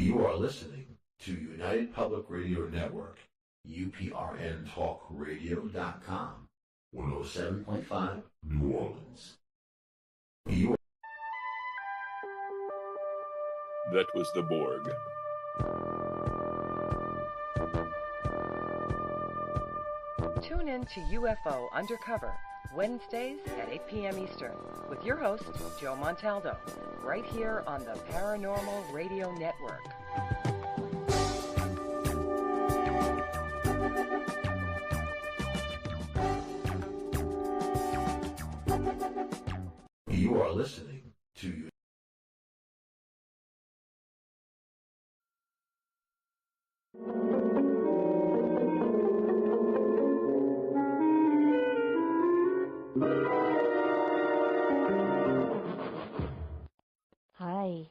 You are listening to United Public Radio Network, UPRNTalkRadio.com, 107.5 New Orleans. You That was the Borg. Tune in to UFO Undercover, Wednesdays at 8 p.m. Eastern, with your host, Joe Montaldo, right here on the Paranormal Radio Network. You are listening to Hi,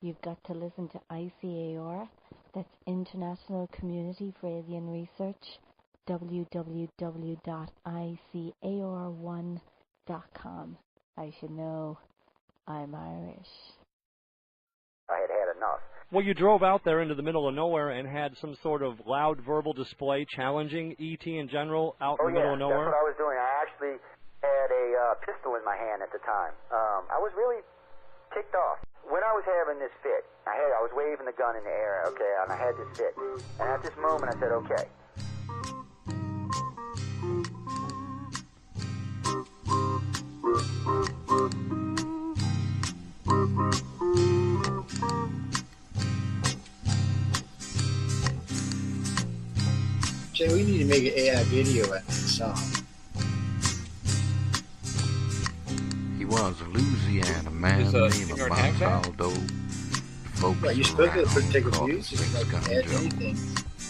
you've got to listen to ICAR, that's International Community for Alien Research, www.icar1.com. I should know, I'm Irish. I had had enough. Well, you drove out there into the middle of nowhere and had some sort of loud verbal display challenging ET in general out in the middle of nowhere? That's what I was doing. I actually had a pistol in my hand at the time. I was really ticked off. When I was having this fit, I was waving the gun in the air, okay, and I had this fit. And at this moment, I said, okay. Jay, we need to make an AI video at the song. He was a Louisiana man named Montaldo. Right, you're supposed to take a view, so you can add anything.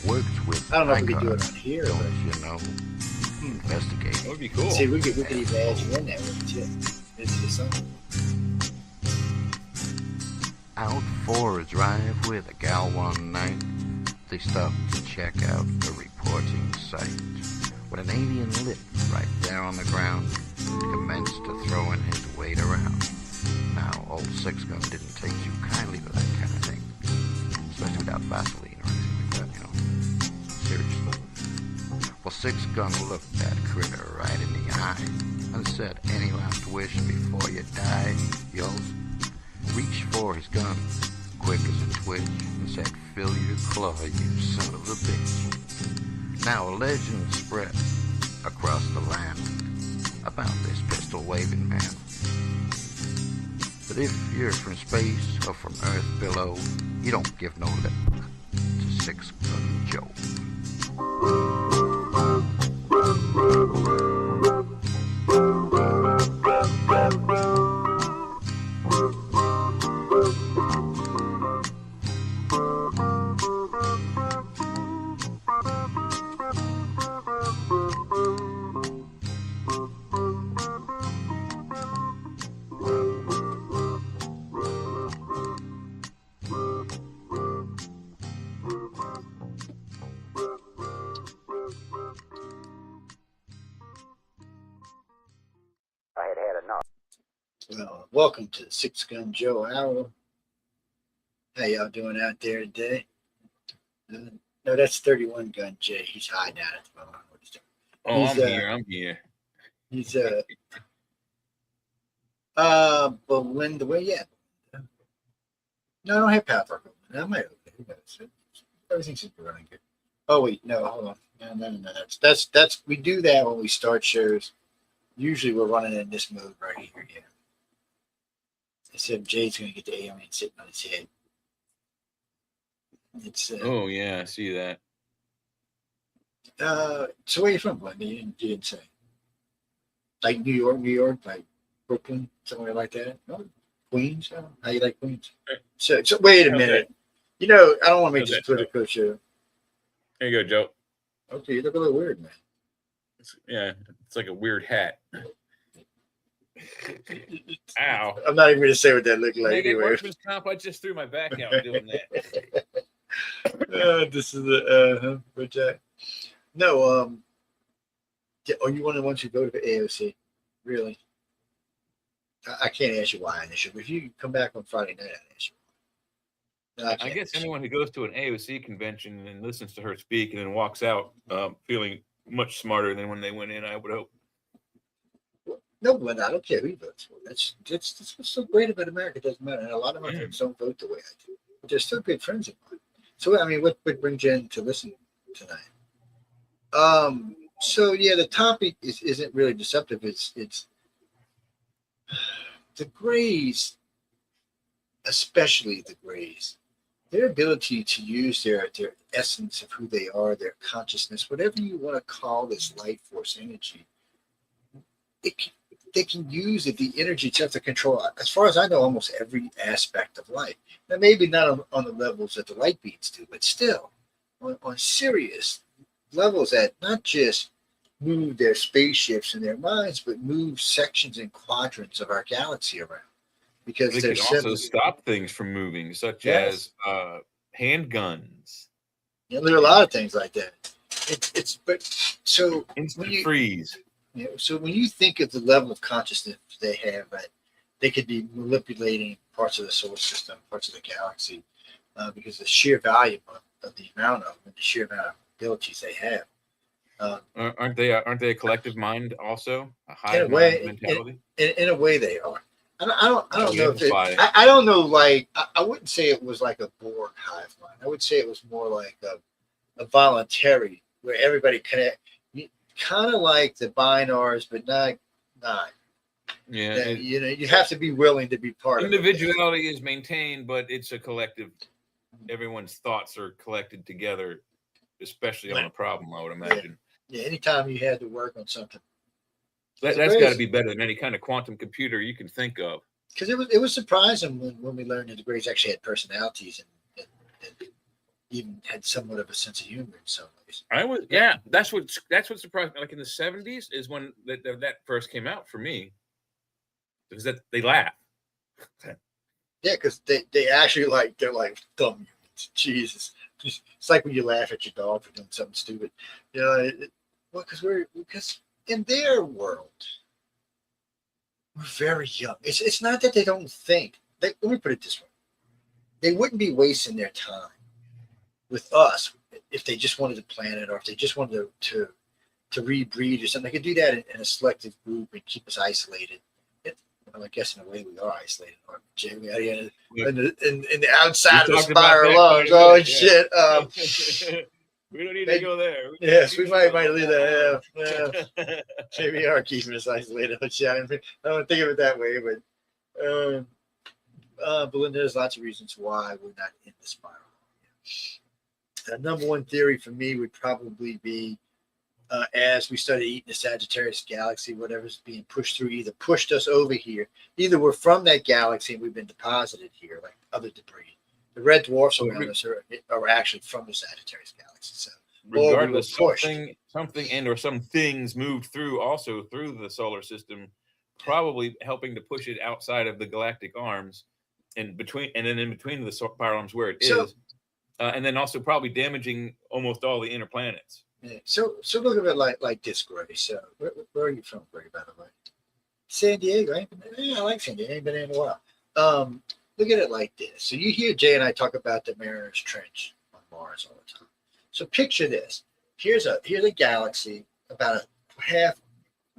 Worked with I don't know if we can do it on here, don't but you know? Investigate. That would be cool. see, we could even add you in there with it too. It's the song. Out for a drive with a gal one night. They stopped to check out a reporting site. When an alien lit right there on the ground, commenced to throwing his weight around. Now, old Six Gun didn't take too kindly to that kind of thing, especially without Vaseline or anything like that, you know. Seriously. Well, Six Gun looked that critter right in the eye and said, "Any last wish before you die?" Yells, reached for his gun, quick as a twitch, and said, "Fill your claw, you son of a bitch." Now a legend spread across the land about this pistol-waving man. But if you're from space or from Earth below, you don't give no lip to Six Gun Joe. I had had enough. Well, welcome to the Six Gun Joe Hour. How y'all doing out there today? No, that's 31 Gun Jay. He's hiding out at the moment. What he's doing. Oh, He's, I'm here. He's Belinda. Well, yeah. No, I don't have power. I might have. Who knows? Everything seems to be running good. Oh wait, no, hold on. No. That's we do that when we start shows. Usually we're running in this mode right here. Yeah. Except Jay's gonna get the alien sitting on his head. It's Oh, yeah, I see that. so where you from, Belinda? You didn't say. Like New York, like Brooklyn, somewhere like that. No? Queens? How you like Queens? So wait a minute. You know, I don't want to make this a political show. There you go, Joe. Okay, you look a little weird, man. It's like a weird hat. Ow. I'm not even going to say what that looked like. Make it Anyway. workman's comp, I just threw my back out doing that. This is the Jack. No, oh, you want to go to the AOC? Really? I can't ask you why on this show, but if you come back on Friday night, I'll ask you. I can't guess see. anyone who goes to an AOC convention and listens to her speak and then walks out feeling much smarter than when they went in, I would hope. No, but I don't care who you vote for. That's what's so great about America. It doesn't matter. And a lot of my friends don't vote the way I do. But they're still good friends of mine. So I mean, what brings you in to listen tonight? So yeah, the topic isn't really deceptive. It's the Greys, especially the Greys, their ability to use their essence of who they are, their consciousness, whatever you want to call this life force energy. They can use it, the energy itself to control, as far as I know, almost every aspect of life. Now, maybe not on the levels that the light beings do, but still on serious levels that not just move their spaceships and their minds, but move sections and quadrants of our galaxy around. Because they can also stop things from moving, such as handguns. Yeah, there are a lot of things like that. But so instant freeze. You know, so when you think of the level of consciousness they have, that they could be manipulating parts of the solar system, parts of the galaxy, because the sheer volume of the amount of them, the sheer amount of abilities they have. Aren't they a collective mind also? A hive mind mentality? In a way, they are. I don't know if I don't know. Like I wouldn't say it was like a Borg hive mind. I would say it was more like a voluntary, where everybody connect. Kind of like the binars, but not. Yeah, you have to be willing to be part of it. Individuality is maintained, but it's a collective. Everyone's thoughts are collected together, especially on a problem, I would imagine. Yeah, anytime you had to work on something. That's got to be better than any kind of quantum computer you can think of. Because it was surprising when we learned that the Greys actually had personalities and even had somewhat of a sense of humor in some ways. That's what surprised me. Like in the 70s is when that first came out for me. It was that they laugh. Yeah, because they actually they're like dumb humans. Jesus, it's like when you laugh at your dog for doing something stupid. You know, because in their world we're very young. It's not that they don't think. Let me put it this way: they wouldn't be wasting their time with us if they just wanted to plan it, or if they just wanted to rebreed or something. They could do that in a selective group and keep us isolated. I guess in a way we are isolated, aren't we, Jamie? In the outside of the spiral lungs. Oh, shit. We don't need to go there. We might leave that. Yeah. Jamie are keeping us isolated. I don't think of it that way, but Belinda, there's lots of reasons why we're not in the spiral. Number one theory for me would probably be as we started eating the Sagittarius galaxy, whatever's being pushed through either pushed us over here. Either we're from that galaxy and we've been deposited here, like other debris. The red dwarfs around us are actually from the Sagittarius galaxy. So regardless, something and or some things moved through the solar system, probably helping to push it outside of the galactic arms and in between the spiral arms where it is. And then also probably damaging almost all the inner planets. Yeah. So look at it like this, Gray. So where are you from, Gray, by the way? San Diego. I like San Diego. I ain't been there in a while. Look at it like this. So you hear Jay and I talk about the Mariner's Trench on Mars all the time. So picture this. Here's a galaxy about a half,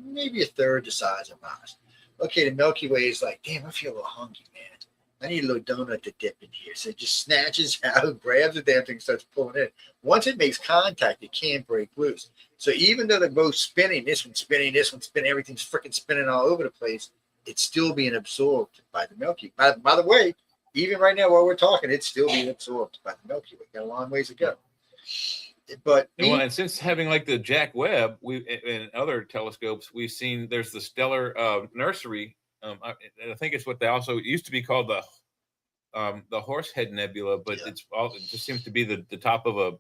maybe a third the size of Mars. Okay, the Milky Way is like, damn, I feel a little hungry, man. I need a little donut to dip in here. So it just snatches out, grabs the damn thing, starts pulling in. Once it makes contact, it can't break loose. So even though they're both spinning, this one's spinning, everything's freaking spinning all over the place, it's still being absorbed by the Milky Way. By the way, even right now while we're talking, it's still being absorbed by the Milky Way. Got a long ways to go. But and since having like the Jack Webb, and other telescopes, we've seen there's the stellar nursery. I think it's what they also used to be called the Horsehead Nebula, but it just seems to be the top of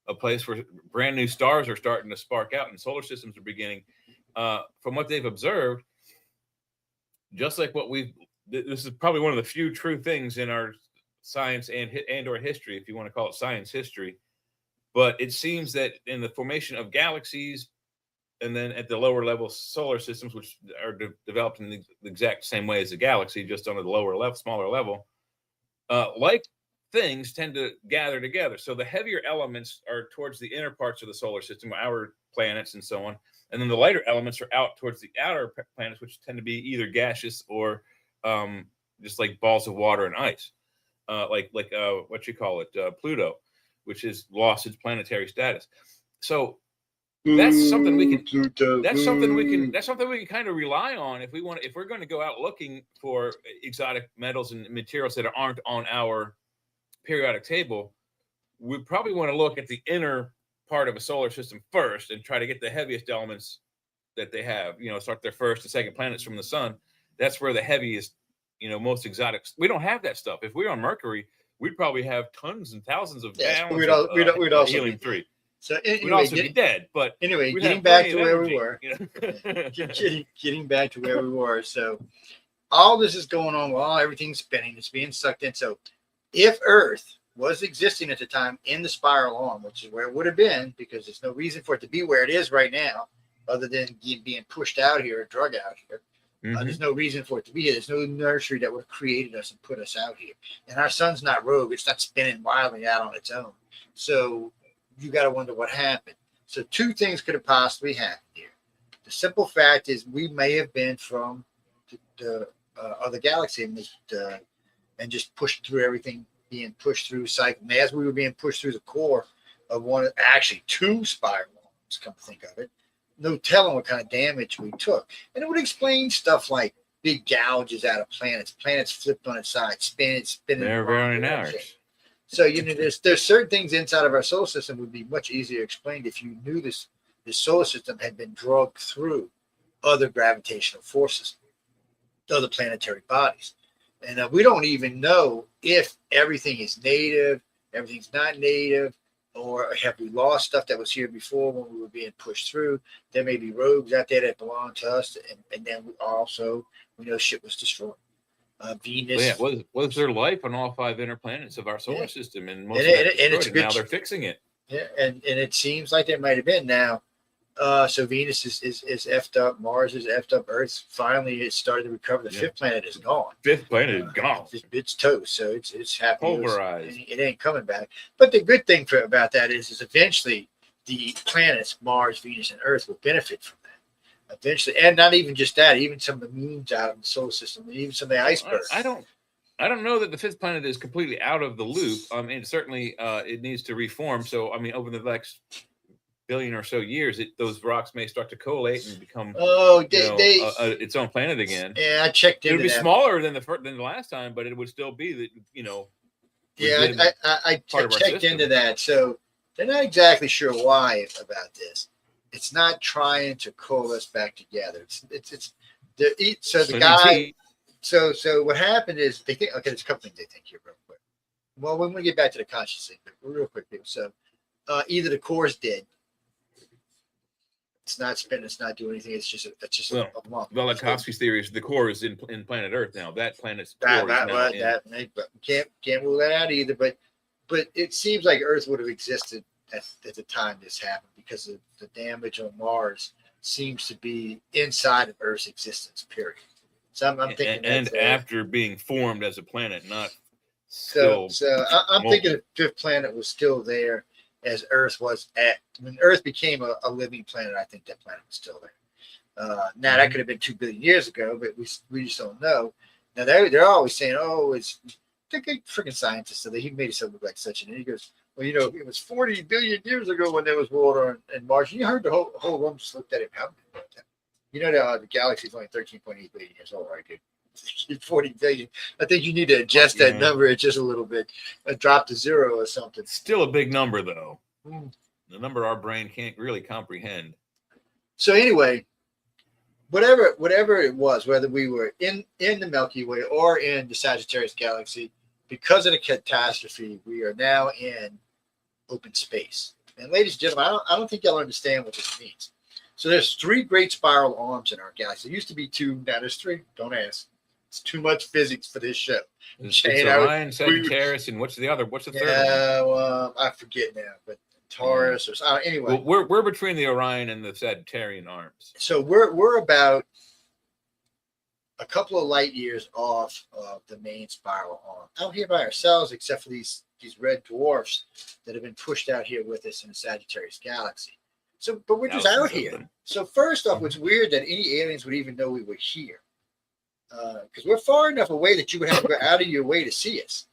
a place where brand new stars are starting to spark out and solar systems are beginning. From what they've observed, just like this is probably one of the few true things in our science and or history, if you want to call it science history. But it seems that in the formation of galaxies, and then at the lower level solar systems, which are developed in the exact same way as a galaxy, just on a lower level, smaller level, like things tend to gather together. So the heavier elements are towards the inner parts of the solar system, our planets and so on. And then the lighter elements are out towards the outer planets, which tend to be either gaseous or just like balls of water and ice, like what you call it, Pluto, which has lost its planetary status. So that's something we can. That's something we can kind of rely on if we're going to go out looking for exotic metals and materials that aren't on our periodic table. We probably want to look at the inner part of a solar system first and try to get the heaviest elements that they have. Start their first and second planets from the sun. That's where the heaviest, most exotic. We don't have that stuff. If we were on Mercury, we'd probably have tons and thousands of gallons we'd also helium-3. So anyway, we'd also be dead. But anyway, getting back to where we were. Getting back to where we were. So all this is going on while everything's spinning. It's being sucked in. So if Earth was existing at the time in the spiral arm, which is where it would have been, because there's no reason for it to be where it is right now, other than being pushed out here or drug out here. There's no reason for it to be here. There's no nursery that would have created us and put us out here. And our sun's not rogue. It's not spinning wildly out on its own. So you got to wonder what happened. So two things could have possibly happened here. The simple fact is we may have been from the other galaxy and just pushed through everything, being pushed through cycle. And as we were being pushed through the core of two spiral arms, come to think of it, no telling what kind of damage we took. And it would explain stuff like big gouges out of planets flipped on its side, spinning. They're very narrow. So there's certain things inside of our solar system would be much easier explained if you knew this solar system had been dragged through other gravitational forces, other planetary bodies. And we don't even know if everything is native, everything's not native, or have we lost stuff that was here before when we were being pushed through. There may be rogues out there that belong to us, and then we know shit was destroyed. Venus. Well, yeah, was there life on all 5 inner planets of our solar system? And most of it destroyed, and now they're fixing it. Yeah, and it seems like there might have been now. So Venus is effed up. Mars is effed up. Earth finally has started to recover. The 5th planet is gone. 5th planet is gone. It's toast. So it's happy. Pulverized. It ain't coming back. But the good thing about that is eventually the planets Mars, Venus, and Earth will benefit from that. Eventually, and not even just that. Even some of the moons out of the solar system, and even some of the icebergs. I don't know that the 5th planet is completely out of the loop. Certainly it needs to reform. So over the next billion or so years, those rocks may start to collate and become its own planet again. Yeah, I checked into that. It would be smaller than the last time, but it would still be that Yeah, I checked into that. So they're not exactly sure why about this. It's not trying to coalesce back together. So what happened is they think, okay, there's a couple things they think here real quick. Well, when we get back to the conscious thing, but real quick, so either the core is dead. It's not spinning. It's not doing anything. It's just a lump. Velikovsky's theory is the core is in planet Earth now. That planet's core can't rule that out either. But it seems like Earth would have existed at the time this happened because of the damage on Mars seems to be inside of Earth's existence. Period. So I'm thinking, and after being formed as a planet, not so I'm thinking the 5th planet was still there as Earth was when Earth became a living planet. I think that planet was still there. Now that could have been 2 billion years ago, but we just don't know. Now they're always saying, it's the freaking scientist. So he made himself look like such and he goes, well, it was 40 billion years ago when there was water in Mars. You heard the whole room just looked at him. The galaxy is only 13.8 billion years old, right, dude? 40 billion. I think you need to adjust that number just a little bit, drop to 0 or something. Still a big number, though. The number our brain can't really comprehend. So anyway, whatever it was, whether we were in the Milky Way or in the Sagittarius galaxy, because of the catastrophe, we are now in open space. And ladies and gentlemen, I don't think y'all understand what this means. So there's 3 great spiral arms in our galaxy. There used to be 2, now there's 3. Don't ask. It's too much physics for this show. It's Orion, Sagittarius, and what's the other? What's the third one? Well, I forget now, but Taurus or something. Anyway. Well, we're between the Orion and the Sagittarian arms. So we're about a couple of light years off of the main spiral arm, out here by ourselves, except for these red dwarfs that have been pushed out here with us in the Sagittarius galaxy. So, but we're just out here. So first off, it's weird that any aliens would even know we were here, because we're far enough away that you would have to go out of your way to see us.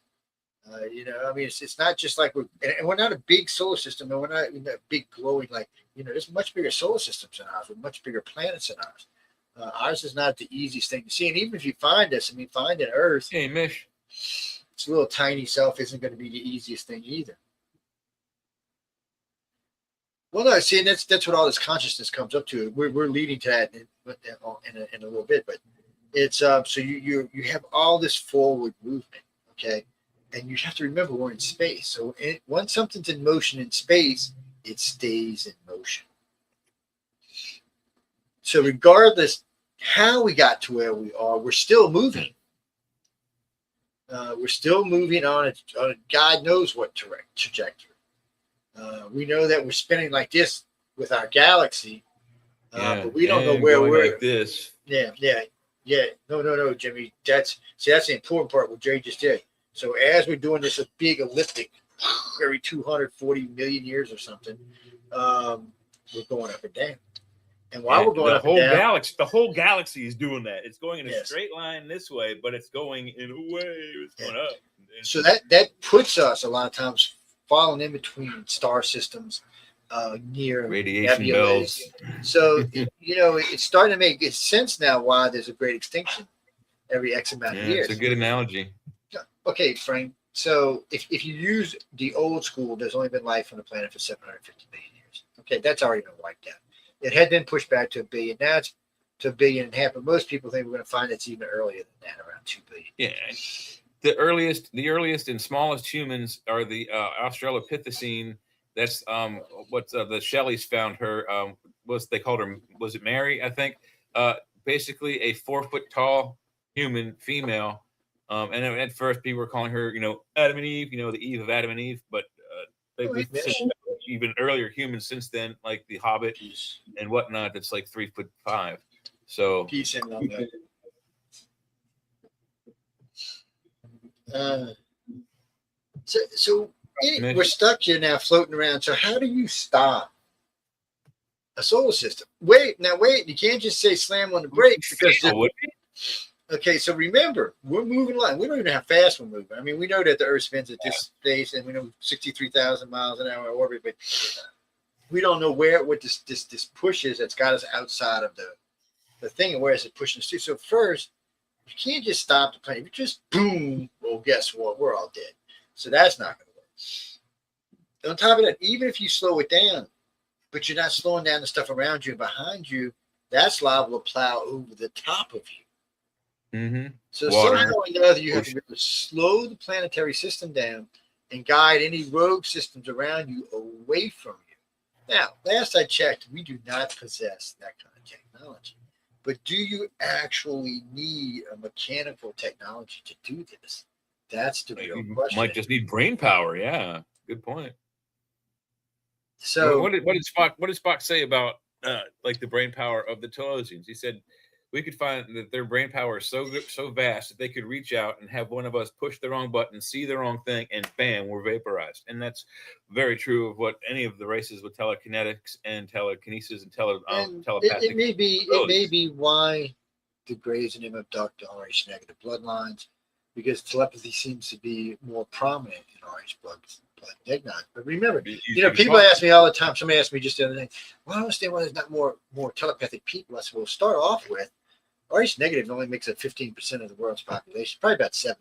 You know, I mean, it's not just like we're not a big solar system, and we're not in that big glowing, like, you know, there's much bigger solar systems than ours with much bigger planets than ours. Ours is not the easiest thing to see. And even if you find us, I mean, finding Earth, hey, Mish, its little tiny self isn't going to be the easiest thing either. Well, no, see, and that's what all this consciousness comes up to. We're leading to that in a little bit, but it's so you have all this forward movement, okay, and you have to remember we're in space. So once something's in motion in space, it stays in motion. So regardless how we got to where we are, we're still moving. We're still moving on a God knows what trajectory. We know that we're spinning like this with our galaxy, but we don't know where we're like this. Yeah. No, Jimmy. That's the important part. What Jerry just did. So as we're doing this a big elliptic every 240 million years or something, we're going up and down. And while we're going up and down, the whole galaxy is doing that. It's going in a straight line this way, but it's going in a way. It's going up. So that puts us a lot of times falling in between star systems, near radiation nebulas. belts. So you know, it's starting to make sense now why there's a great extinction every X amount of years. It's a good analogy. Okay, Frank. So if you use the old school, there's only been life on the planet for 750 million years. Okay, that's already been wiped out. It had been pushed back to 1 billion. Now it's to 1.5 billion, but most people think we're going to find it's even earlier than that, around 2 billion. Yeah. The earliest and smallest humans are the Australopithecine. That's what the Shelleys found her. They called her? Was it Mary? I think. Basically, a 4 foot tall human female. And at first, people were calling her, Adam and Eve. The Eve of Adam and Eve. But we've seen even earlier humans since then, like the Hobbit and whatnot. That's like 3'5". So peace and love. So we're stuck here now, floating around. So how do you stop a solar system? Wait, you can't just say slam on the brakes because. Okay, so remember, we're moving along. We don't even know how fast we're moving. I mean, we know that the Earth spins at this space, and we know 63,000 miles an hour orbit, but we don't know what this push is that's got us outside of the thing, and where is it pushing us to. So first, you can't just stop the plane. If you just boom, well, guess what? We're all dead. So that's not going to work. On top of that, even if you slow it down, but you're not slowing down the stuff around you and behind you, that's liable to plow over the top of you. Mm-hmm. So somehow or another, you have to be able to slow the planetary system down and guide any rogue systems around you away from you. Now, last I checked, we do not possess that kind of technology. But do you actually need a mechanical technology to do this? That's the real question. Might just need brain power. Yeah, good point. So what did Spock say about like the brain power of the Telosians? He said we could find that their brain power is so vast that they could reach out and have one of us push the wrong button, see the wrong thing, and bam, we're vaporized. And that's very true of what any of the races with telekinetics and telekinesis and telepathic. It may be why the Greys and them abduct RH negative bloodlines, because telepathy seems to be more prominent in RH blood negative. But remember, people ask me all the time. Somebody asked me just the other day, well, I don't understand why there's not more telepathic people. I said, well, start off with RH negative only makes up 15% of the world's population, probably about 17%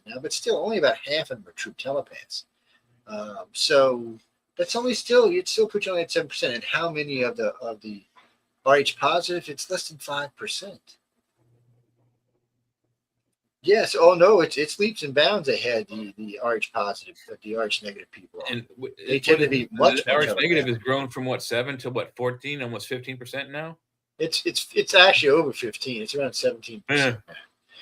now, but still only about half of them are true telepaths. So that's only it still puts you only at 7%. And how many of the RH positive? It's less than 5%. Yes. Oh no, it's leaps and bounds ahead. The RH positive, the RH negative people, and they tend to be much. The RH negative has grown from 7 to 14, almost 15% now. It's actually over 15. It's around 17%. Yeah.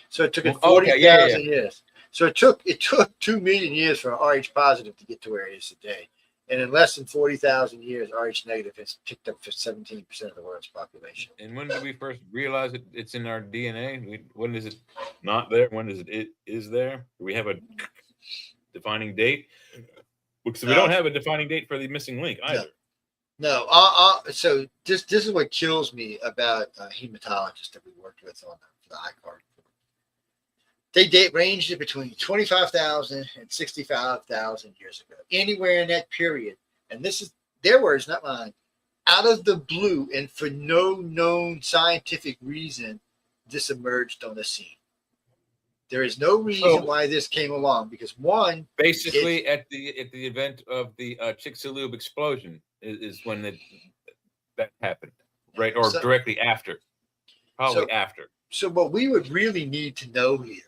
So it took 40,000 years. So it took 2 million years for RH positive to get to where it is today, And in less than 40,000 years, Rh negative has picked up for 17% of the world's population. And when did we first realize it's in our DNA? When is it not there? When is it is there? Do we have a defining date? Because we don't have a defining date for the missing link either. No. So this is what kills me about hematologists that we worked with on the iCard. They ranged it between 25,000 and 65,000 years ago, anywhere in that period. And this is their words, not mine. Out of the blue and for no known scientific reason, this emerged on the scene. There is no reason why this came along because one, basically at the event of the Chicxulub explosion is when that happened, right? Or directly after, probably after. So what we would really need to know here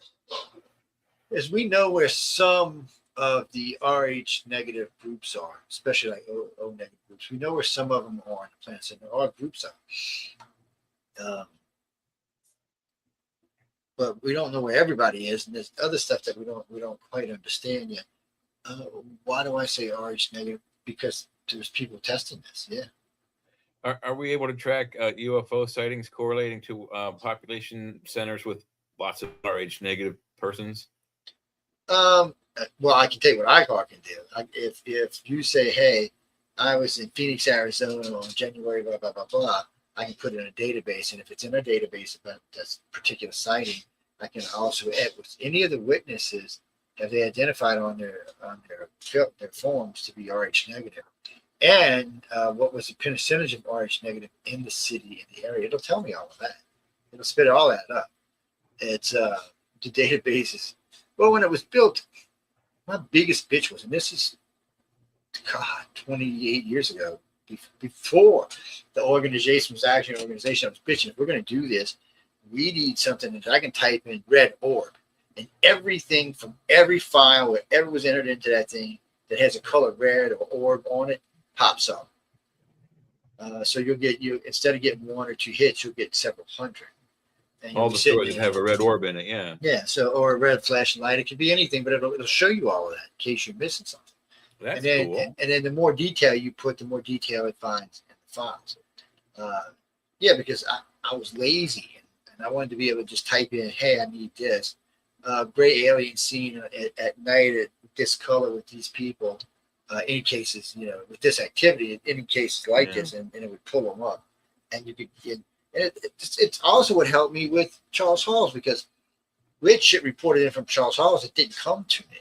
is we know where some of the Rh negative groups are, especially like O negative groups. We know where some of them are on the planet, so there are groups are. But we don't know where everybody is, and there's other stuff that we don't quite understand yet. Why do I say Rh negative? Because there's people testing this. Yeah. Are we able to track UFO sightings correlating to population centers with lots of Rh negative persons? Well, I can tell you what iCar can do. If you say, hey, I was in Phoenix, Arizona on January, blah, blah, blah, blah, I can put it in a database. And if it's in a database about this particular sighting, I can also add with any of the witnesses have they identified on their forms to be Rh negative. And what was the percentage of Rh negative in the city, in the area. It'll tell me all of that. It'll spit all that up. It's the database is, well, when it was built, my biggest bitch was, and this is, 28 years ago, before the organization was actually an organization, I was bitching, if we're going to do this, we need something that I can type in red orb, and everything from every file, whatever was entered into that thing that has a color red or orb on it, pops up. So you'll get, instead of getting one or two hits, you'll get several hundred. All the stories have a red orb in it, yeah. Yeah, so, or a red flashing light. It could be anything, but it'll show you all of that in case you're missing something. That's cool. And then the more detail you put, the more detail it finds in the files. Yeah, because I was lazy and I wanted to be able to just type in, hey, I need this. Gray alien scene at night at this color with these people. Any cases, with this activity, any cases like this, and it would pull them up. And you could get. It's also what helped me with Charles Halls because weird shit reported in from Charles Halls. It didn't come to me.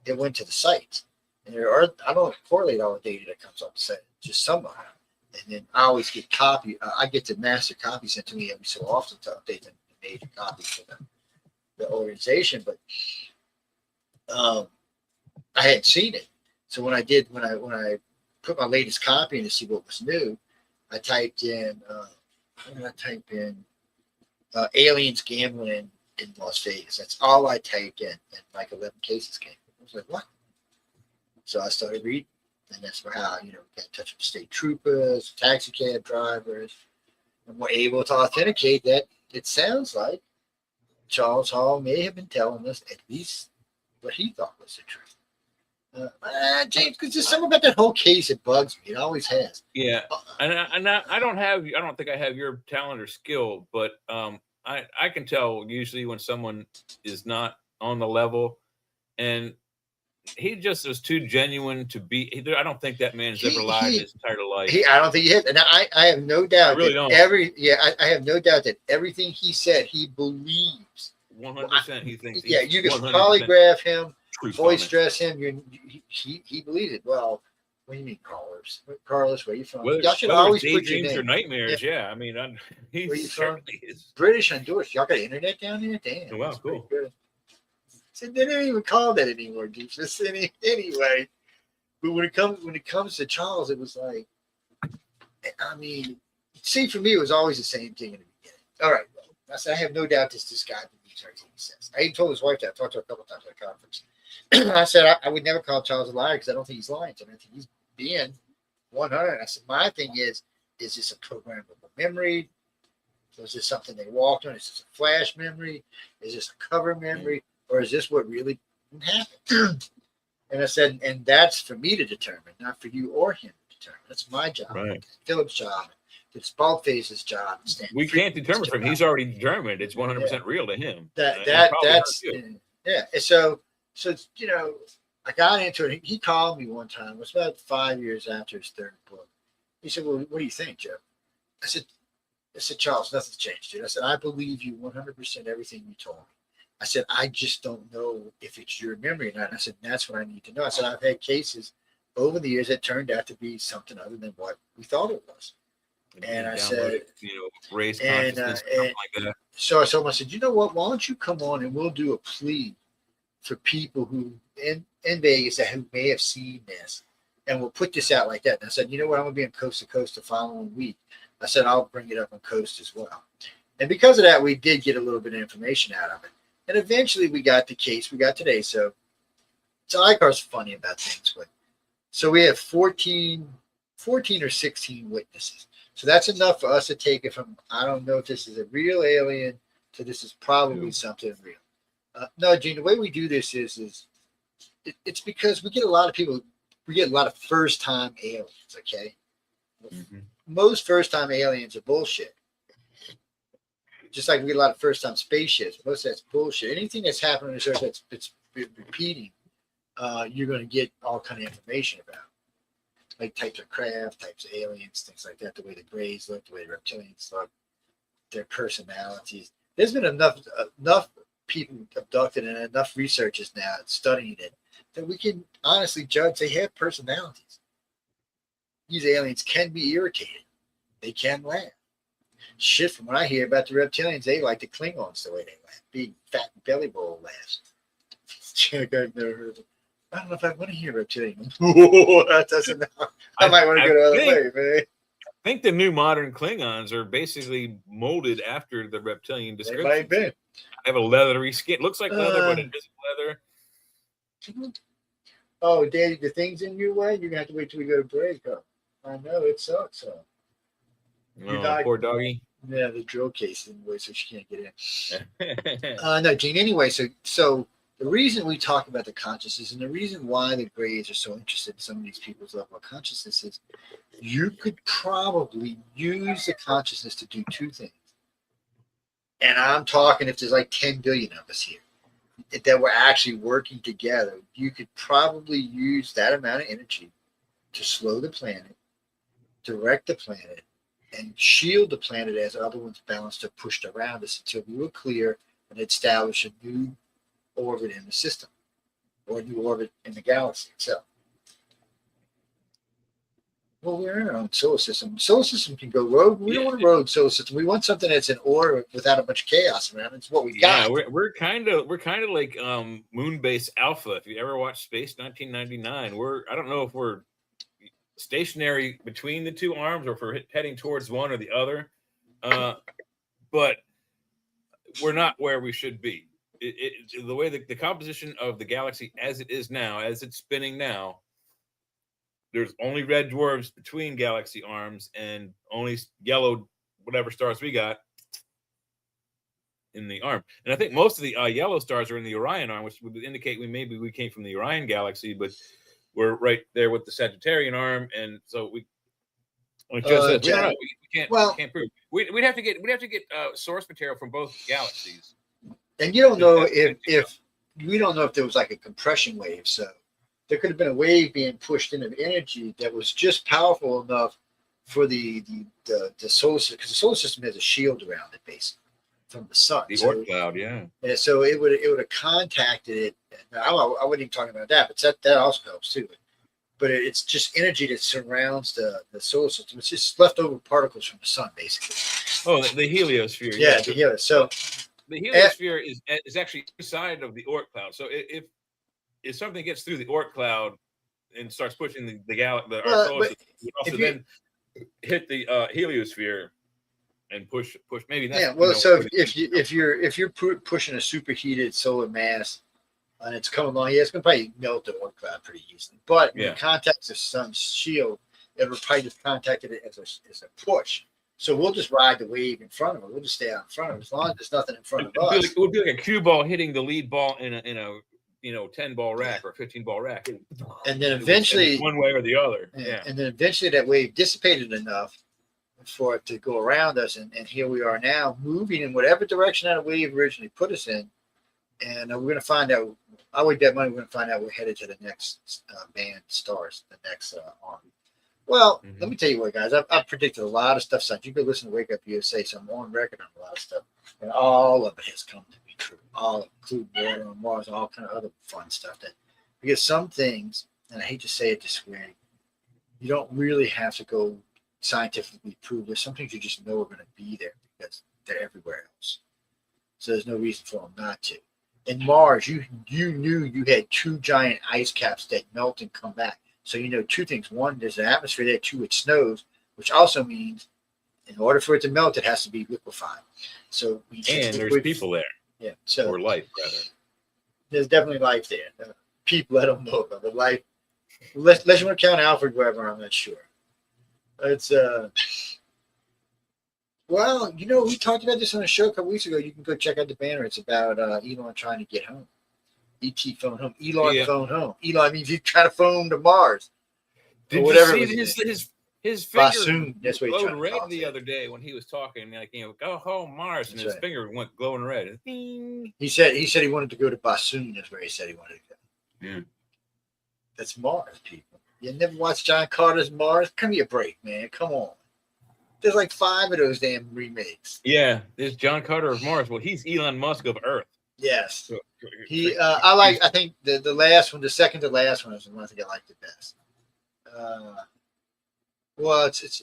It went to the site. And I don't correlate all the data that comes off the site, just somehow. And then I always get copy. I get the master copy sent to me every so often to update the major copies for the organization. But I hadn't seen it. So when I put my latest copy in to see what was new, I typed in. I type in aliens gambling in Las Vegas. That's all I typed in, and like 11 cases came. I was like, what? So I started reading, and that's how, got in touch with state troopers, taxi cab drivers, and we're able to authenticate that it sounds like Charles Hall may have been telling us at least what he thought was the truth. James, because there's something about that whole case that bugs me. It always has. Yeah, and I don't think I have your talent or skill, but I can tell usually when someone is not on the level, and he just is too genuine to be. I don't think that man has ever lied in his entire life. I don't think he has, and I have no doubt. I really don't. I have no doubt that everything he said he believes. 100%. He thinks. Yeah, you can polygraph him. Voice dress him. He believes it. Well, what do you mean, Carlos? Where you from? Y'all should always put your name. Or nightmares. Yeah, I mean, he's certainly is. British Honduras. Y'all got internet down there? Damn. Oh, wow, cool. Good. So they don't even call that anymore, dude. Just anyway. But when it comes to Charles, it was like, I mean, see, for me, it was always the same thing in the beginning. All right, well, I said I have no doubt this guy believes everything he says. I even told his wife that. I talked to her a couple of times at a conference. I said I would never call Charles a liar because I don't think he's lying to me. I think he's being 100. I said my thing is this a programmable memory? Is this something they walked on? Is this a flash memory? Is this a cover memory? Or is this what really happened? And I said, and that's for me to determine, not for you or him to determine. That's my job. Right. Philip's job. It's Baldface's job. We can't determine from him. He's already determined. It's 100% real to him. That's yeah. And so it's, you know, I got into it. He called me one time. It was about 5 years after his third book. He said, "Well, what do you think, Joe?" I said, Charles, nothing's changed, dude. I said, I believe you 100% everything you told me. I said, I just don't know if it's your memory or not. I said, that's what I need to know. I said, I've had cases over the years that turned out to be something other than what we thought it was. And I said, you know, raise consciousness, something like that. So I told him, I said, you know what? Why don't you come on and we'll do a plea for people who in Vegas that who may have seen this, and we'll put this out like that. And I said, you know what? I'm gonna be on Coast to Coast the following week. I said, I'll bring it up on Coast as well. And because of that, we did get a little bit of information out of it. And eventually we got the case we got today. So ICAR's funny about things, but so we have 14 or 16 witnesses. So that's enough for us to take it from, I don't know if this is a real alien to this is probably something real. No, Gene, the way we do this is it's because we get a lot of first-time aliens, okay? Mm-hmm. Most first-time aliens are bullshit. Just like we get a lot of first-time spaceships. Most of that's bullshit. Anything that's happened on this earth that's repeating, you're going to get all kind of information about. Like types of craft, types of aliens, things like that, the way the Greys look, the way the reptilians look, their personalities. There's been enough people abducted and enough researchers now studying it that we can honestly judge they have personalities. These aliens can be irritated. They can laugh. Shit, from what I hear about the reptilians, they like the Klingons the way they laugh. Big, fat belly bowl laughs. I've never heard of it. I don't know if I want to hear reptilian. That doesn't know. I might want to go the other way, man. I think the new modern Klingons are basically molded after the reptilian description. They might be. They have a leathery skin. It looks like leather, but it isn't leather. Oh, Daddy, the thing's in your way? You're going to have to wait till we go to break. Oh, I know, it sucks. Oh, poor doggy. Yeah, the drill case is in the way, so she can't get in. No, Gene, anyway, so the reason we talk about the consciousness and the reason why the Greys are so interested in some of these people's level of consciousness is you could probably use the consciousness to do two things. And I'm talking if there's like 10 billion of us here that were actually working together, you could probably use that amount of energy to slow the planet, direct the planet, and shield the planet as other ones balanced or pushed around us until we were clear and establish a new orbit in the system or a new orbit in the galaxy itself. Well, we're in our own solar system. Solar system can go rogue. We don't want a rogue solar system. We want something that's in order without a bunch of chaos around. It's what we got. Yeah, we're kind of like Moonbase Alpha. If you ever watched Space 1999, I don't know if we're stationary between the two arms or if we're heading towards one or the other, but we're not where we should be. The way the composition of the galaxy as it is now, as it's spinning now, there's only red dwarfs between galaxy arms and only yellow whatever stars we got in the arm. And I think most of the yellow stars are in the Orion arm, which would indicate we came from the Orion galaxy, but we're right there with the Sagittarian arm, and so we don't know. We can't prove. We'd have to get source material from both galaxies. And you don't know if we don't know if there was like a compression wave. So there could have been a wave being pushed in of energy that was just powerful enough for the solar system, because the solar system has a shield around it basically from the sun. The Oort cloud, yeah. And so it would have contacted it. I wasn't even talking about that, but that also helps too. But it's just energy that surrounds the solar system. It's just leftover particles from the sun, basically. Oh, the heliosphere. Yeah, the heliosphere. So the heliosphere is actually inside of the Oort cloud. So if something gets through the Oort cloud and starts pushing our solar system, it also then hit the heliosphere and push. Maybe that's, yeah. Well, so if you're pushing a superheated solar mass and it's coming along, it's going to probably melt the Oort cloud pretty easily. But when it contacts the sun's shield, it'll probably just contact it as a push. So we'll just ride the wave in front of it. We'll just stay out in front of it as long as there's nothing in front of us. It would be like a cue ball hitting the lead ball in a 10-ball rack or 15-ball rack. And then eventually, one way or the other. Yeah. And then eventually that wave dissipated enough for it to go around us. And here we are now moving in whatever direction that wave originally put us in. And we're going to find out, I would bet money we're going to find out we're headed to the next band stars, the next arm. Well, let me tell you what, guys, I've predicted a lot of stuff since you could listen to Wake Up USA, so I'm on record on a lot of stuff. And all of it has come to be true. All of it, including water on Mars, all kind of other fun stuff. Because some things, and I hate to say it this way, you don't really have to go scientifically prove. There's some things you just know are going to be there because they're everywhere else. So there's no reason for them not to. In Mars, you knew you had 2 giant ice caps that melt and come back. So you know 2 things. One, there's an atmosphere there. 2, it snows, which also means in order for it to melt, it has to be liquefied. So and there's people there. Yeah. So or life, rather. There's definitely life there. People I don't know about, but life. Unless you want to count Alfred Weber, I'm not sure. It's well, we talked about this on a show a couple weeks ago. You can go check out the banner. It's about Elon trying to get home. E.T. phone home. Elon phone home. Elon means he's trying to phone to Mars. Did whatever you see his finger Bassoon, that's what glowed red the other day when he was talking, like, go home, Mars, and his finger went glowing red. Ding. He said he wanted to go to Bassoon. That's where he said he wanted to go. Yeah. That's Mars, people. You never watched John Carter's Mars? Give me a break, man. Come on. There's like 5 of those damn remakes. Yeah, there's John Carter of Mars. Well, he's Elon Musk of Earth. Yes. I think the last one, the second to last one is the one I think I like the best. Well, it's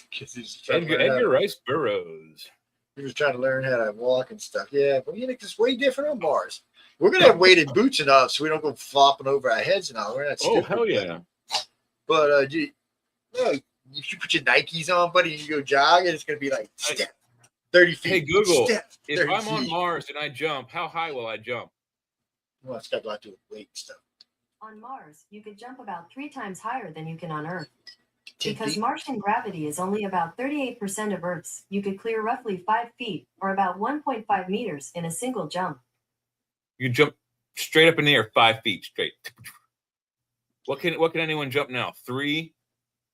because he's Edgar Rice Burroughs. He was trying to learn how to walk and stuff. Yeah, but it's way different on Mars. We're gonna have weighted boots and all, so we don't go flopping over our heads and all. We're not stupid. Oh hell yeah! But if you put your Nikes on, buddy, and you go jogging, it's gonna be like step 30 feet. Hey Google, if I'm feet. on Mars and I jump, how high will I jump? Well, it's got a lot to do with weight and stuff. On Mars, you could jump about 3 times higher than you can on Earth. 10 Because feet. Martian gravity is only about 38% of Earth's, you could clear roughly 5 feet, or about 1.5 meters, in a single jump. You jump straight up in the air 5 feet straight. What can anyone jump now? 3,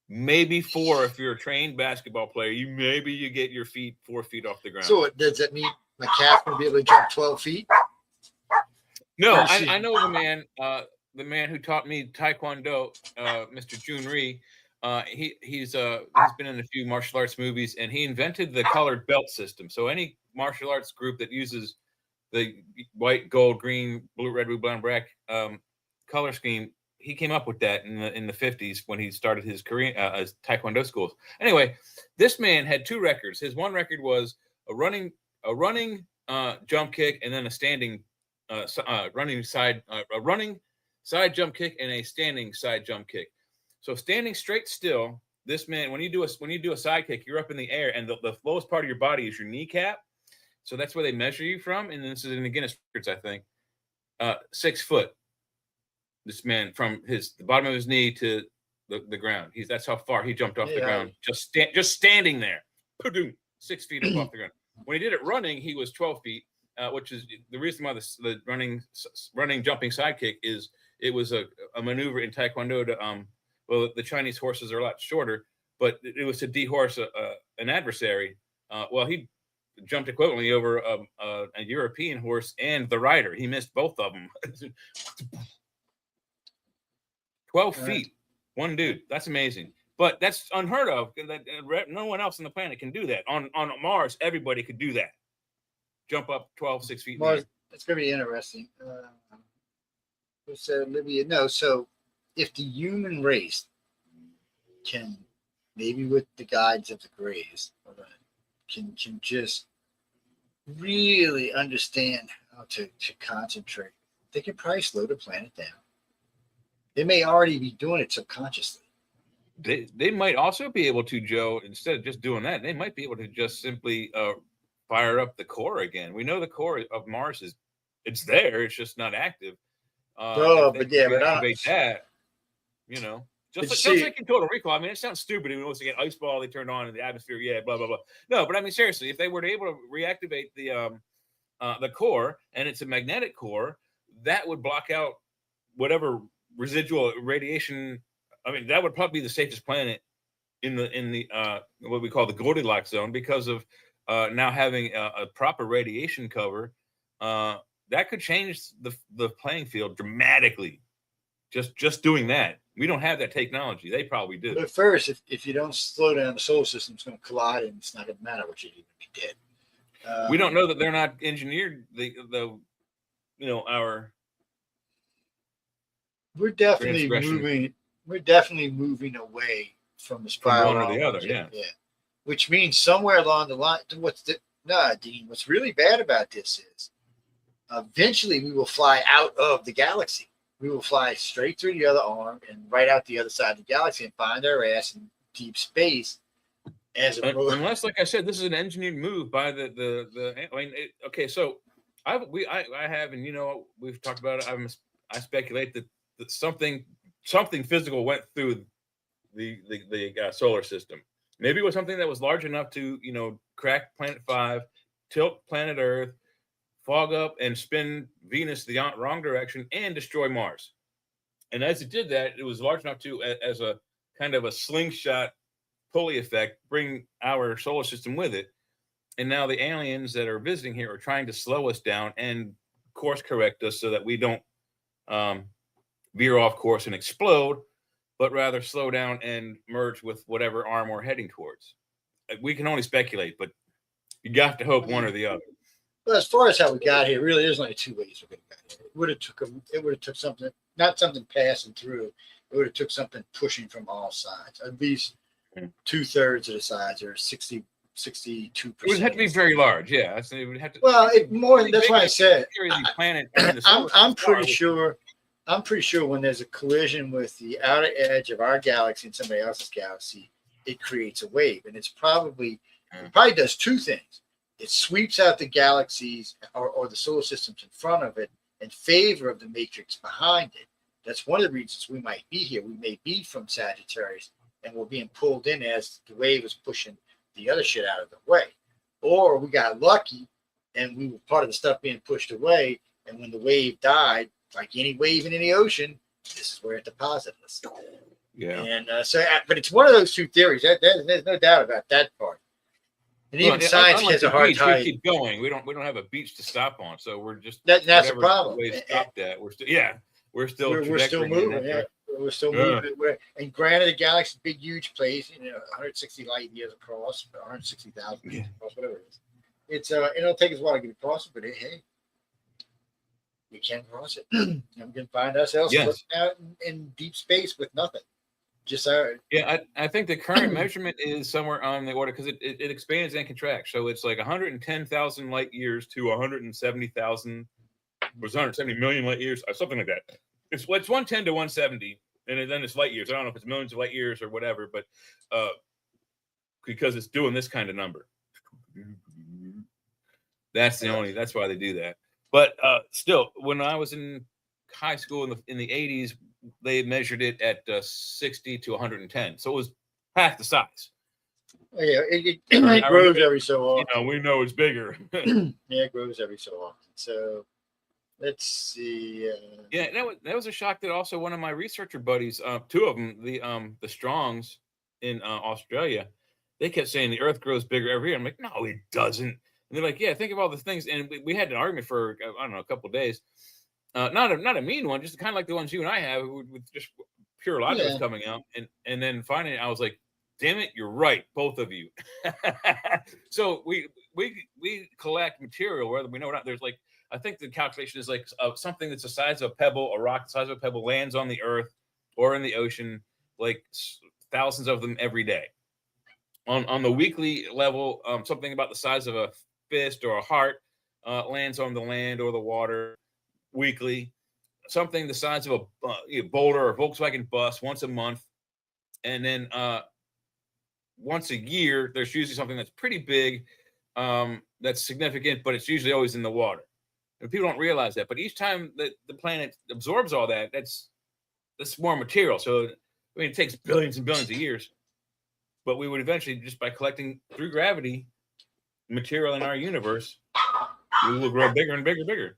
maybe 4 if you're a trained basketball player. You get your feet 4 feet off the ground. So does that mean my calf going to be able to jump 12 feet? No, I know the man who taught me Taekwondo, Mr. Junri. He's been in a few martial arts movies, and he invented the colored belt system. So any martial arts group that uses the white, gold, green, blue, red, blue, brown, black color scheme, he came up with that in the 50s when he started his Korean Taekwondo schools. Anyway, this man had 2 records. His one record was a running jump kick, and then a standing running side jump kick and a standing side jump kick. So standing straight still, this man, when you do a side kick, you're up in the air, and the lowest part of your body is your kneecap. So that's where they measure you from. And this is in the Guinness records, I think. 6 foot. This man from the bottom of his knee to the ground. That's how far he jumped off the ground. Just standing there. 6 feet up off the ground. When he did it running, he was 12 feet, which is the reason why the running jumping sidekick is it was a maneuver in Taekwondo to well, the Chinese horses are a lot shorter, but it was to dehorse an adversary. Well, he jumped equivalently over a European horse and the rider. He missed both of them. 12 feet, one dude. That's amazing. But that's unheard of. No one else on the planet can do that. On Mars, everybody could do that. Jump up 6 feet. Mars, it's going to be interesting. Who said Olivia? No, so if the human race can, maybe with the guides of the Greys, can just really understand how to concentrate, they can probably slow the planet down. They may already be doing it subconsciously. They might also be able to, Joe, instead of just doing that, they might be able to just simply fire up the core again. We know the core of Mars it's there, it's just not active. But activate that, just like in Total Recall. I mean, it sounds stupid. Once again, ice ball they turned on in the atmosphere, blah blah blah. No, but I mean, seriously, if they were able to reactivate the core, and it's a magnetic core, that would block out whatever residual radiation. I mean, that would probably be the safest planet in the what we call the Goldilocks zone, because of now having a proper radiation cover. That could change the playing field dramatically. Just doing that. We don't have that technology. They probably do. But first, if you don't slow down, the solar system's going to collide, and it's not going to matter what you do, you'll be dead. We don't know that they're not engineered our. We're definitely moving. We're definitely moving away from the spiral. From one or the other, yeah. Which means somewhere along the line, Dean, what's really bad about this is eventually we will fly out of the galaxy. We will fly straight through the other arm and right out the other side of the galaxy and find our ass in deep space. Unless, like I said, this is an engineered move by okay, so I have, and we've talked about it. I speculate that something physical went through the solar system. Maybe it was something that was large enough to crack Planet 5, tilt planet Earth, fog up and spin Venus the wrong direction, and destroy Mars. And as it did that, it was large enough to, as a kind of a slingshot pulley effect, bring our solar system with it. And now the aliens that are visiting here are trying to slow us down and course correct us so that we don't veer off course and explode, but rather slow down and merge with whatever arm we're heading towards. We can only speculate, but you got to hope one or the other. Well, as far as how we got here, really, there's only two ways we got here. It would have took something, not something passing through. It would have took something pushing from all sides. At least 2/3 of the sides, or 62%. It would have to be very large, yeah. So it would have to. Well, that's why I said. I'm pretty sure. I'm pretty sure when there's a collision with the outer edge of our galaxy and somebody else's galaxy, it creates a wave, and it probably does two things. It sweeps out the galaxies or the solar systems in front of it in favor of the matrix behind it. That's one of the reasons we might be here. We may be from Sagittarius, and we're being pulled in as the wave is pushing the other shit out of the way. Or we got lucky, and we were part of the stuff being pushed away, and when the wave died, like any wave in any ocean, this is where it deposited us. Yeah. And but it's one of those two theories. There's no doubt about that part. And even science has a hard time. We keep going. We don't have a beach to stop on, so we're just that's the problem. Stopped at. We're still moving. Yeah. We're still moving. And granted, the galaxy is a big, huge place. 160 light years across, 160,000 years across, whatever it is. It's it'll take us a while to get across it, but hey, we can cross it. And we can find ourselves looking out in deep space with nothing. I think the current measurement is somewhere on the order, because it expands and contracts. So it's like 110,000 light years to 170,000, was 170 million light years, or something like that. It's 110 to 170, and then it's light years. I don't know if it's millions of light years or whatever, but because it's doing this kind of number. That's why they do that. But still, when I was in high school in the 80s, they measured it at 60 to 110, so it was half the size. Yeah, it grows every so often. We know it's bigger. Yeah, it grows every so often. So let's see. That was a shock that also one of my researcher buddies, two of them, the Strongs in Australia, they kept saying the Earth grows bigger every year. I'm like, no, it doesn't. And they're like, yeah, think of all the things. And we had an argument for I don't know, a couple of days. Not a mean one, just kind of like the ones you and I have, with just pure logic was coming out, and then finally I was like, damn it, you're right, both of you. So we collect material whether we know or not. There's like, I think the calculation is like something that's the size of a pebble, a rock the size of a pebble lands on the Earth or in the ocean, like thousands of them every day. On the weekly level, something about the size of a fist or a heart lands on the land or the water weekly. Something the size of a boulder or Volkswagen bus once a month, and then once a year there's usually something that's pretty big, that's significant, but it's usually always in the water. And people don't realize that, but each time that the planet absorbs all that, that's more material. So it takes billions and billions of years, but we would eventually, just by collecting through gravity material in our universe, we will grow bigger and bigger and bigger.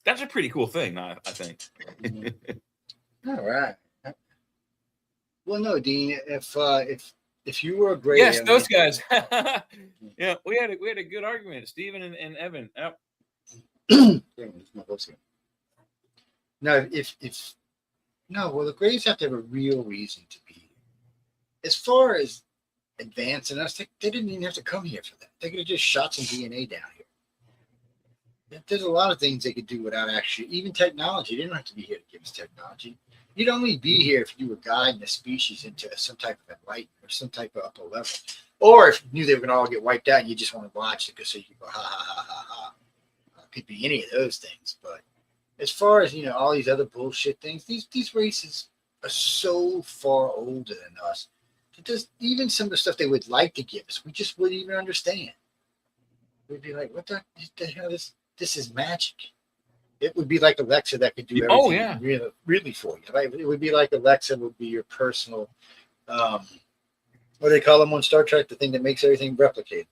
That's a pretty cool thing, I think. All right. Well, no, Dean. If you were a great Yes, alien, those guys. Yeah, we had a good argument, Stephen and Evan. Yep. No, if no, well, the Greys have to have a real reason to be here. As far as advancing us, they didn't even have to come here for that. They could have just shot some DNA down here. There's a lot of things they could do without actually, even technology. They don't have to be here to give us technology. You'd only be here if you were guiding the species into some type of enlightenment or some type of upper level. Or if you knew they were going to all get wiped out and you just want to watch it so you could go, ha, ha, ha, ha, ha. Could be any of those things. But as far as, all these other bullshit things, these races are so far older than us. Just even some of the stuff they would like to give us, we just wouldn't even understand. We'd be like, what the hell is this? Is magic. It would be like Alexa that could do everything really for you. Right? It would be like Alexa would be your personal, what do they call them on Star Trek? The thing that makes everything replicate.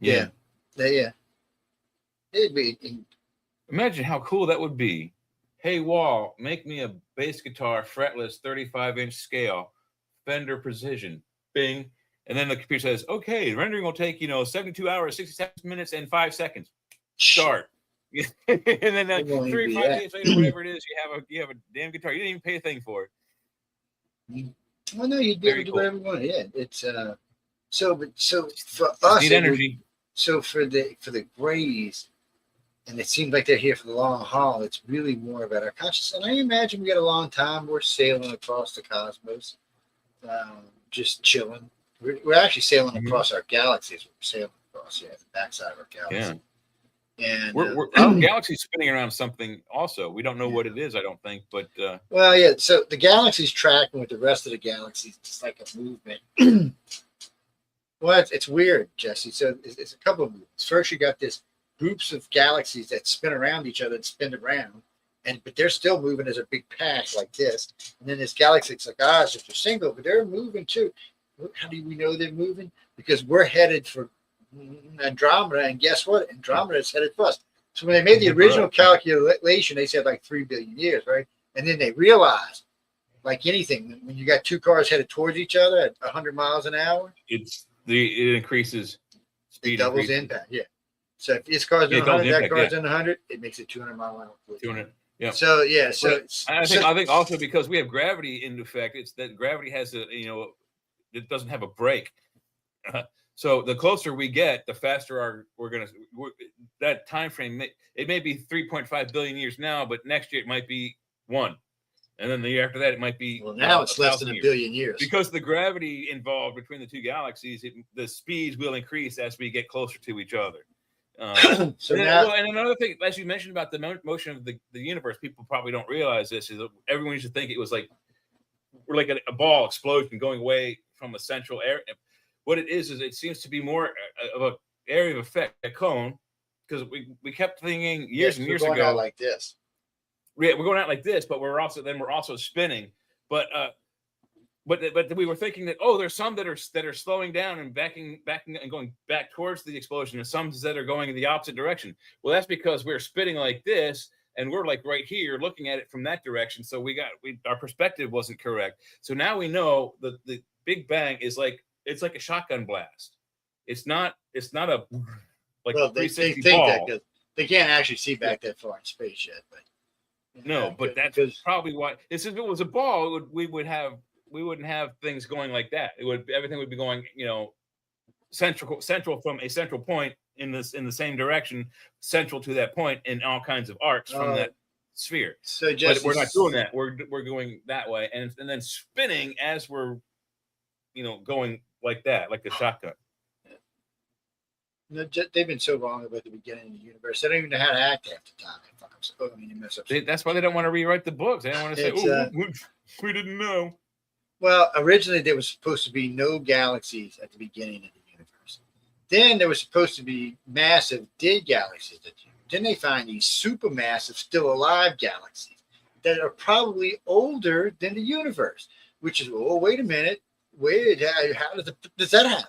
Yeah. It'd be. Imagine how cool that would be. Hey, Wall, make me a bass guitar, fretless, 35-inch scale, Fender Precision. Bing. And then the computer says, okay, rendering will take, 72 hours, 67 minutes, and 5 seconds. Start. And then 3 or 5 days later, whatever it is, you have a damn guitar. You didn't even pay a thing for it. Well, no, you'd be able to do whatever you want. Yeah, it's so for us, need energy. So for the Greys, and it seems like they're here for the long haul. It's really more about our consciousness. And I imagine we got a long time. We're sailing across the cosmos, just chilling. We're actually sailing across our galaxies. We're sailing across the backside of our galaxy. Yeah. And our galaxy's spinning around something also. We don't know what it is, I don't think, but well, yeah. So the galaxy's tracking with the rest of the galaxies, just like a movement. Well, it's weird, Jesse. So it's a couple of movements. First, you got this groups of galaxies that spin around each other and spin around, but they're still moving as a big pack like this. And then this galaxy, it's like, it's just a single, but they're moving too. How do we know they're moving? Because we're headed for Andromeda, and guess what? Andromeda is headed for us. So when they made the original calculation, they said like 3 billion years, right? And then they realized, like anything, when you got two cars headed towards each other at 100 miles an hour, it increases speed. It doubles impact, yeah. So if this car's doing 100, that car's doing 100, it makes it 200 mile an hour. 200. Yeah. So yeah. So I think also because we have gravity in effect, it's that gravity has it doesn't have a brake. So the closer we get, the faster that time frame. It may be 3.5 billion years now, but next year it might be 1, and then the year after that it might be. Well, now it's less than a billion years because the gravity involved between the two galaxies. The speeds will increase as we get closer to each other. And another thing, as you mentioned about the motion of the universe, people probably don't realize this. Is that everyone used to think it was like we're like a ball explosion going away from a central area. What it is it seems to be more of an area of effect, a cone, because we kept thinking years and years ago out like this. We're going out like this, but we're also spinning. But we were thinking that there's some that are slowing down and backing and going back towards the explosion, and some that are going in the opposite direction. Well, that's because we're spinning like this, and we're like right here looking at it from that direction. So our perspective wasn't correct. So now we know that the Big Bang is like. It's like a shotgun blast. It's not a like. Well, they think that because they can't actually see back that far in space yet. But but that's probably why. If it was a ball, we wouldn't have things going like that. Everything would be going, central from a central point in the same direction, central to that point in all kinds of arcs from that sphere. So but we're not doing that. We're going that way, and then spinning as we're, going like that, like a shotgun. No, they've been so wrong about the beginning of the universe. They don't even know how to act half the time. You mess up. That's why they don't want to rewrite the books. They don't want to say, we didn't know. Well, originally there was supposed to be no galaxies at the beginning of the universe. Then there was supposed to be massive dead galaxies. Then they find these supermassive, still alive galaxies that are probably older than the universe, which is, wait a minute. How does that happen?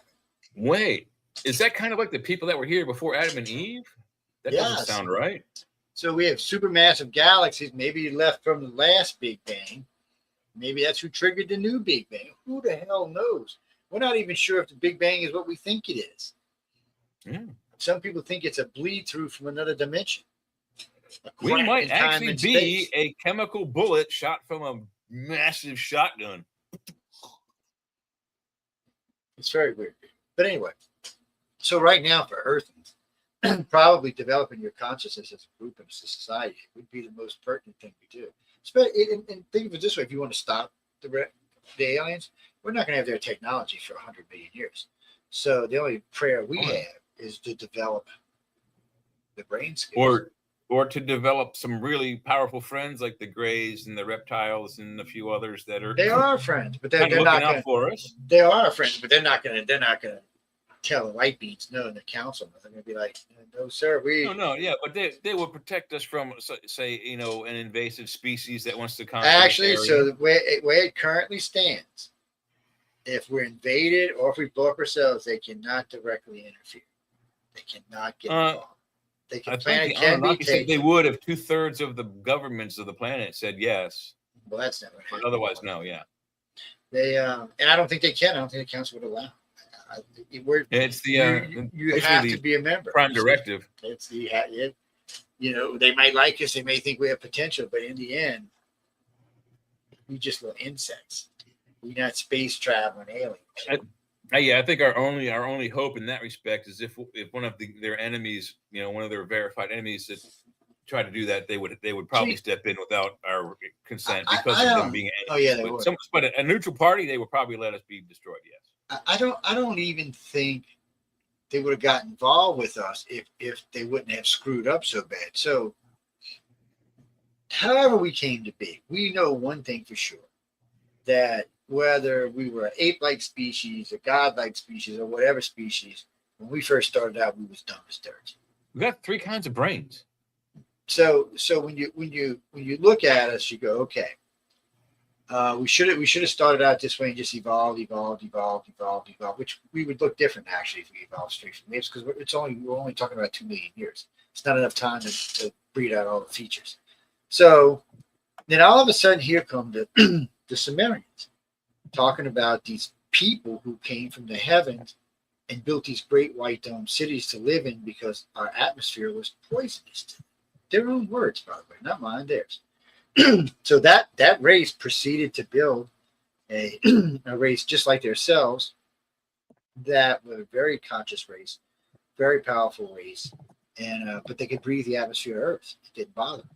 Wait, is that kind of like the people that were here before Adam and Eve? That doesn't sound right. So we have supermassive galaxies, maybe left from the last Big Bang. Maybe that's who triggered the new Big Bang. Who the hell knows? We're not even sure if the Big Bang is what we think it is. Yeah. Some people think it's a bleed through from another dimension. We Crack might in time actually and be space. a chemical bullet shot from a massive shotgun. It's very weird. But anyway, so right now for Earthens, probably developing your consciousness as a group and as a society would be the most pertinent thing we do. And think of it this way: if you want to stop the aliens, we're not going to have their technology for 100 million years. So the only prayer we have is to develop the brain skills. Or to develop some really powerful friends like the Greys and the reptiles and a few others that are They are friends, but they're looking not out gonna, for us. They are friends, but they're not gonna tell the white beans no in the council. They're gonna be like, no, sir, but they will protect us from, say, an invasive species that wants to conquer actually. this area. So the way it currently stands, if we're invaded or if we blow up ourselves, they cannot directly interfere. They cannot get involved. They can plan. It can be taken. They would if 2/3 of the governments of the planet said yes. Well, that's never happened. But otherwise, no. Yeah. They and I don't think they can. I don't think the council would allow. It's you have to be a member. Prime directive. It's they might like us. They may think we have potential, but in the end, we just little insects. We're not space traveling aliens. I think our only hope in that respect is if one of their enemies, one of their verified enemies that try to do that, they would probably step in without our consent because of them being enemies. Oh yeah, they would. But a neutral party, they would probably let us be destroyed. Yes. I don't even think they would have got involved with us if they wouldn't have screwed up so bad. So, however we came to be, we know one thing for sure, that whether we were an ape-like species, a god-like species, or whatever species, when we first started out, we was dumb as dirt. We got 3 kinds of brains. So when you look at us, you go, okay, we should have started out this way and just evolved, which we would look different actually if we evolved straight from apes, because we're only talking about 2 million years. It's not enough time to breed out all the features. So then all of a sudden, here come the Sumerians, talking about these people who came from the heavens and built these great white dome cities to live in because our atmosphere was poisonous to them. Their own words, by the way, not mine, theirs. So that race proceeded to build a race just like themselves, that was a very conscious race, very powerful race, and but they could breathe the atmosphere of Earth. It didn't bother them.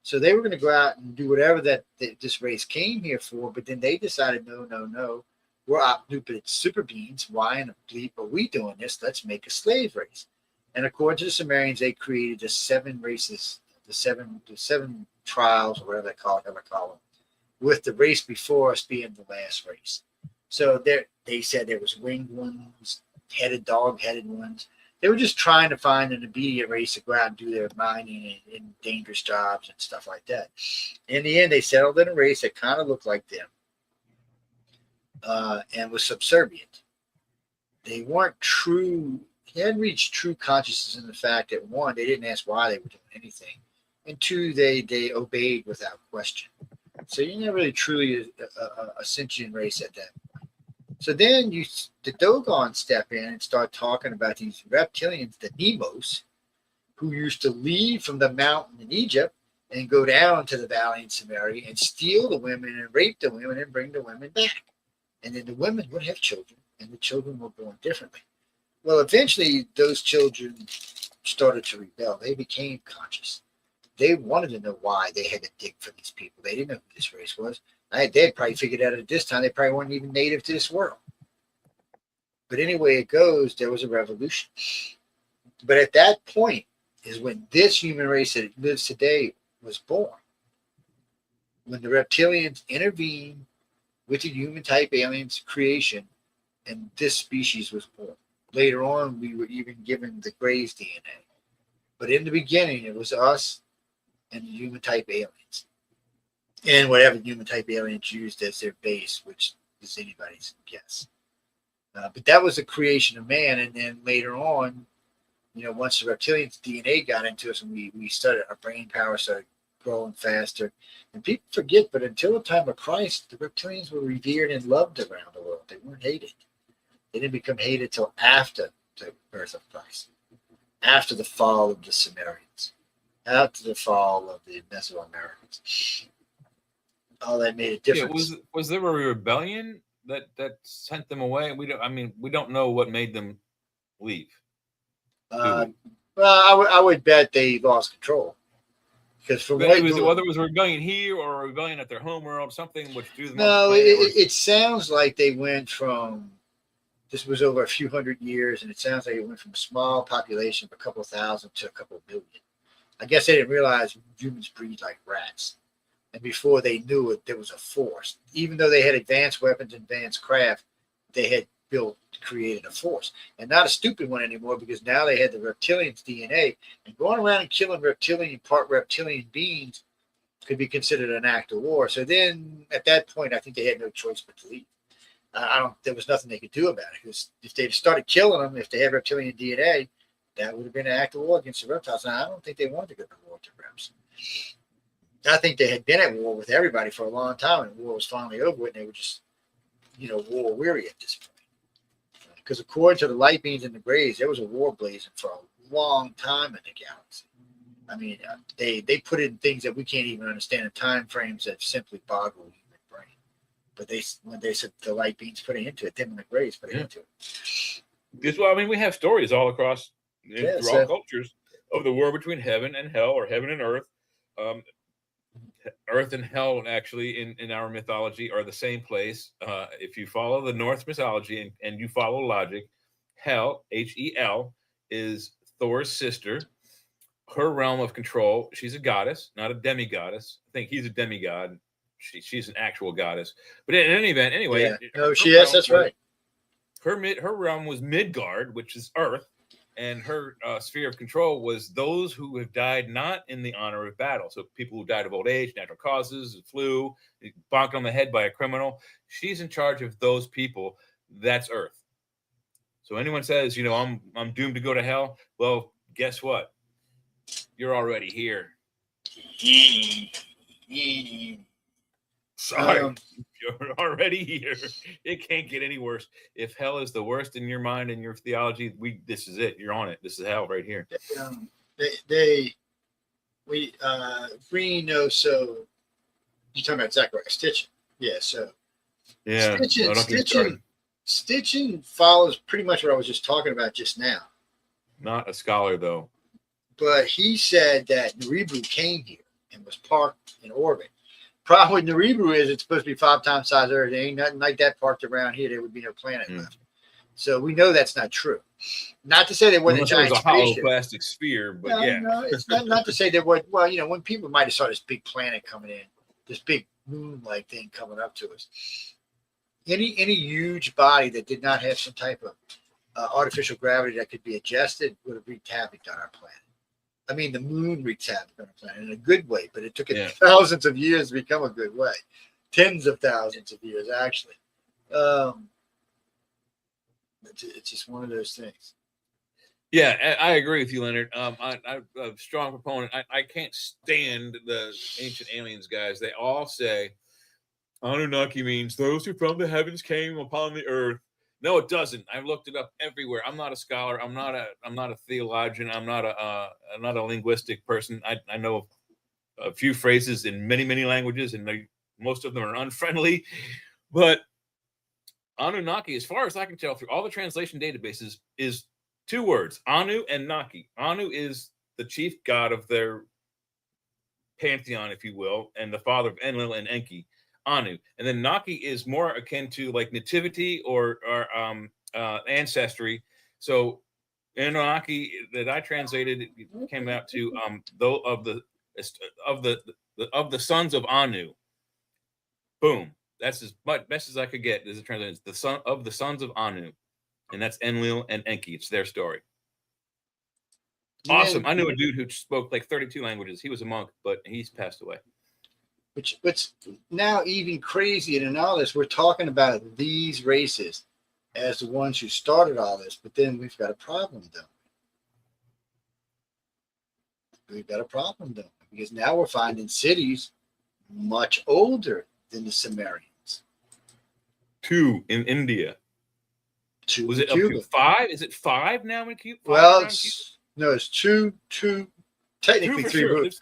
So they were going to go out and do whatever this race came here for, but then they decided, no, we're outnumbered super beings. Why in the bleep are we doing this? Let's make a slave race. And according to the Sumerians, they created the 7 races, the seven trials, or whatever they call them, with the race before us being the last race. So they said there was winged ones, dog-headed ones. They were just trying to find an immediate race to go out and do their mining and dangerous jobs and stuff like that. In the end, they settled in a race that kind of looked like them and was subservient. They weren't true. They hadn't reached true consciousness in the fact that, 1, they didn't ask why they were doing anything, and 2, they obeyed without question. So you're not really truly a sentient race at that point. So then the Dogon step in and start talking about these reptilians, the Nemos, who used to leave from the mountain in Egypt and go down to the valley in Samaria and steal the women and rape the women and bring the women back. And then the women would have children, and the children were born differently. Well, eventually those children started to rebel. They became conscious. They wanted to know why they had to dig for these people. They didn't know who this race was. They had probably figured out at this time they probably weren't even native to this world. But anyway it goes, there was a revolution. But at that point is when this human race that lives today was born. When the reptilians intervened with the human type aliens creation, and this species was born. Later on, we were even given the Gray's DNA. But in the beginning, it was us and the human type aliens. And whatever human type aliens used as their base, which is anybody's guess. But that was the creation of man. And then later on, once the reptilians' DNA got into us and we started, our brain power started growing faster. And people forget, but until the time of Christ, the reptilians were revered and loved around the world. They weren't hated. They didn't become hated till after the birth of Christ, after the fall of the Sumerians, after the fall of the Mesoamericans. All that made a difference. Yeah, was there a rebellion that sent them away? We don't know what made them leave. Well, I would bet they lost control. Because from whether it was a rebellion here or a rebellion at their home world, something which drew them. No, it sounds like they went from. This was over a few hundred years, and it sounds like it went from a small population of a couple thousand to a couple million. I guess they didn't realize humans breed like rats, and before they knew it, there was a force. Even though they had advanced weapons, advanced craft, they had created a force, and not a stupid one anymore, because now they had the reptilians' DNA, and going around and killing part reptilian beings could be considered an act of war. So then, at that point, I think they had no choice but to leave. There was nothing they could do about it, because if they started killing them, if they had reptilian DNA, that would have been an act of war against the reptiles. And I don't think they wanted to go to war with the reps. I think they had been at war with everybody for a long time, and war was finally over with, and they were just, war weary at this point. Because according to the light beings and the grays, there was a war blazing for a long time in the galaxy. I mean, they put in things that we can't even understand in time frames that simply boggle the human brain. But when they said the light beings put it into it, them and the grays put it into it. Because, we have stories all across through all cultures of the war between heaven and hell, or heaven and earth. Earth and hell, actually, in our mythology, are the same place. If you follow the Norse mythology and you follow logic, Hel, Hel, is Thor's sister. Her realm of control, she's a goddess, not a demigoddess. I think he's a demigod. She's an actual goddess. But in any event, anyway. Yeah. No, she is. That's right. Her realm was Midgard, which is Earth. And her sphere of control was those who have died not in the honor of battle. So people who died of old age, natural causes, flu, bonked on the head by a criminal. She's in charge of those people. That's Earth. So anyone says, I'm doomed to go to hell. Well, guess what? You're already here. Sorry, you're already here. It can't get any worse. If hell is the worst in your mind and your theology, this is it. You're on it. This is hell right here. We know. So you're talking about Zachariah Stitching, yeah. So yeah, Stitching follows pretty much what I was just talking about just now. Not a scholar though, but he said that Nerebu came here and was parked in orbit. Problem with Nerebu is it's supposed to be 5 times size Earth. There ain't nothing like that parked around here. There would be no planet left. So we know that's not true. Not to say there wasn't a giant hollow plastic sphere, but no, it's not to say there was. Well, when people might have saw this big planet coming in, this big moon-like thing coming up to us. Any huge body that did not have some type of artificial gravity that could be adjusted would have wreaked havoc on our planet. I mean, the moon wreaked havoc on the planet in a good way, but it took it thousands of years to become a good way. Tens of thousands of years, actually. It's just one of those things. Yeah, I agree with you, Leonard. I'm a strong proponent. I can't stand the ancient aliens guys. They all say Anunnaki means those who from the heavens came upon the earth. No, it doesn't. I've looked it up everywhere. I'm not a scholar. I'm not a theologian. I'm not a linguistic person. I know a few phrases in many languages, and most of them are unfriendly. But Anunnaki, as far as I can tell through all the translation databases, is 2 words: Anu and Naki. Anu is the chief god of their pantheon, if you will, and the father of Enlil and Enki. Anu, and then Naki is more akin to like nativity or ancestry. So Anunnaki that I translated came out to though of the sons of Anu. Boom. That's as much best as I could get. As a translation, it's the sons of Anu, and that's Enlil and Enki. It's their story. Awesome. I knew a dude who spoke like 32 languages. He was a monk, but he's passed away. What's now even crazier than all this, we're talking about these races as the ones who started all this, but then we've got a problem, though. we've got a problem though, because now we're finding cities much older than the Sumerians. 2 in India. 2 Was in it up Cuba. to 5? Is it 5 now in Cuba? Well, no, it's two, technically 2 for 3. sure. But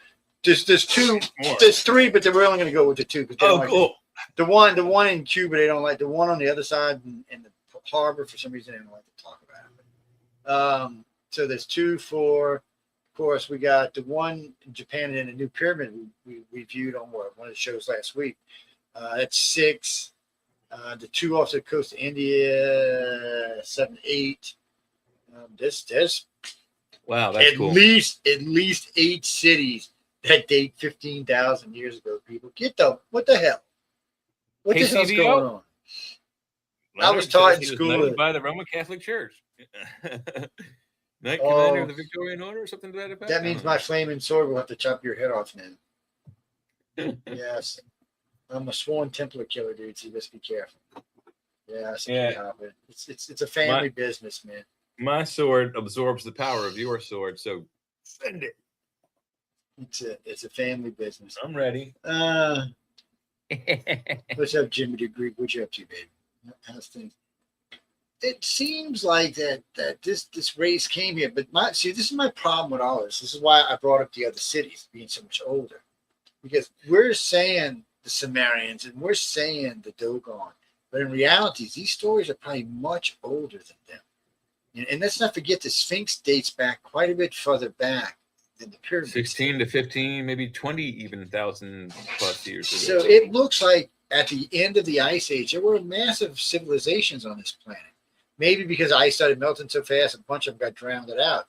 there's 2, more. there's 3, but we're only going to go with the 2. Oh, cool. The one in Cuba, they don't like. The one on the other side in the harbor, for some reason, they don't like to talk about it. So there's 2 for, of course, we got the one in Japan and the new pyramid we reviewed on one of the shows last week. That's 6. The 2 off the coast of India, 7, 8. There's Wow, that's cool. at least 8 cities that date 15,000 years ago. People, what the hell? What the hell's CVO? going on? I was Leonard taught says in he school knighted that- by the Roman Catholic Church. Knight Commander of the Victorian Order or something to that effect? That means my flaming sword will have to chop your head off now. Yes. I'm a sworn Templar killer, dude, so you just be careful. Yes, Yeah. It's a family business, man. My sword absorbs the power of your sword, so send it. It's a family business. I'm ready. What's up, Jimmy the Greek? What you up to, baby? How's things? It seems like that this race came here, but this is my problem with all this. This is why I brought up the other cities being so much older, because we're saying the Sumerians and we're saying the Dogon, but in reality, these stories are probably much older than them. And let's not forget the Sphinx dates back quite a bit further back than the pyramids. 16 to 15, maybe 20 even thousand plus years So ago. it looks like at the end of the Ice Age, there were massive civilizations on this planet. Maybe because ice started melting so fast, a bunch of them got drowned out.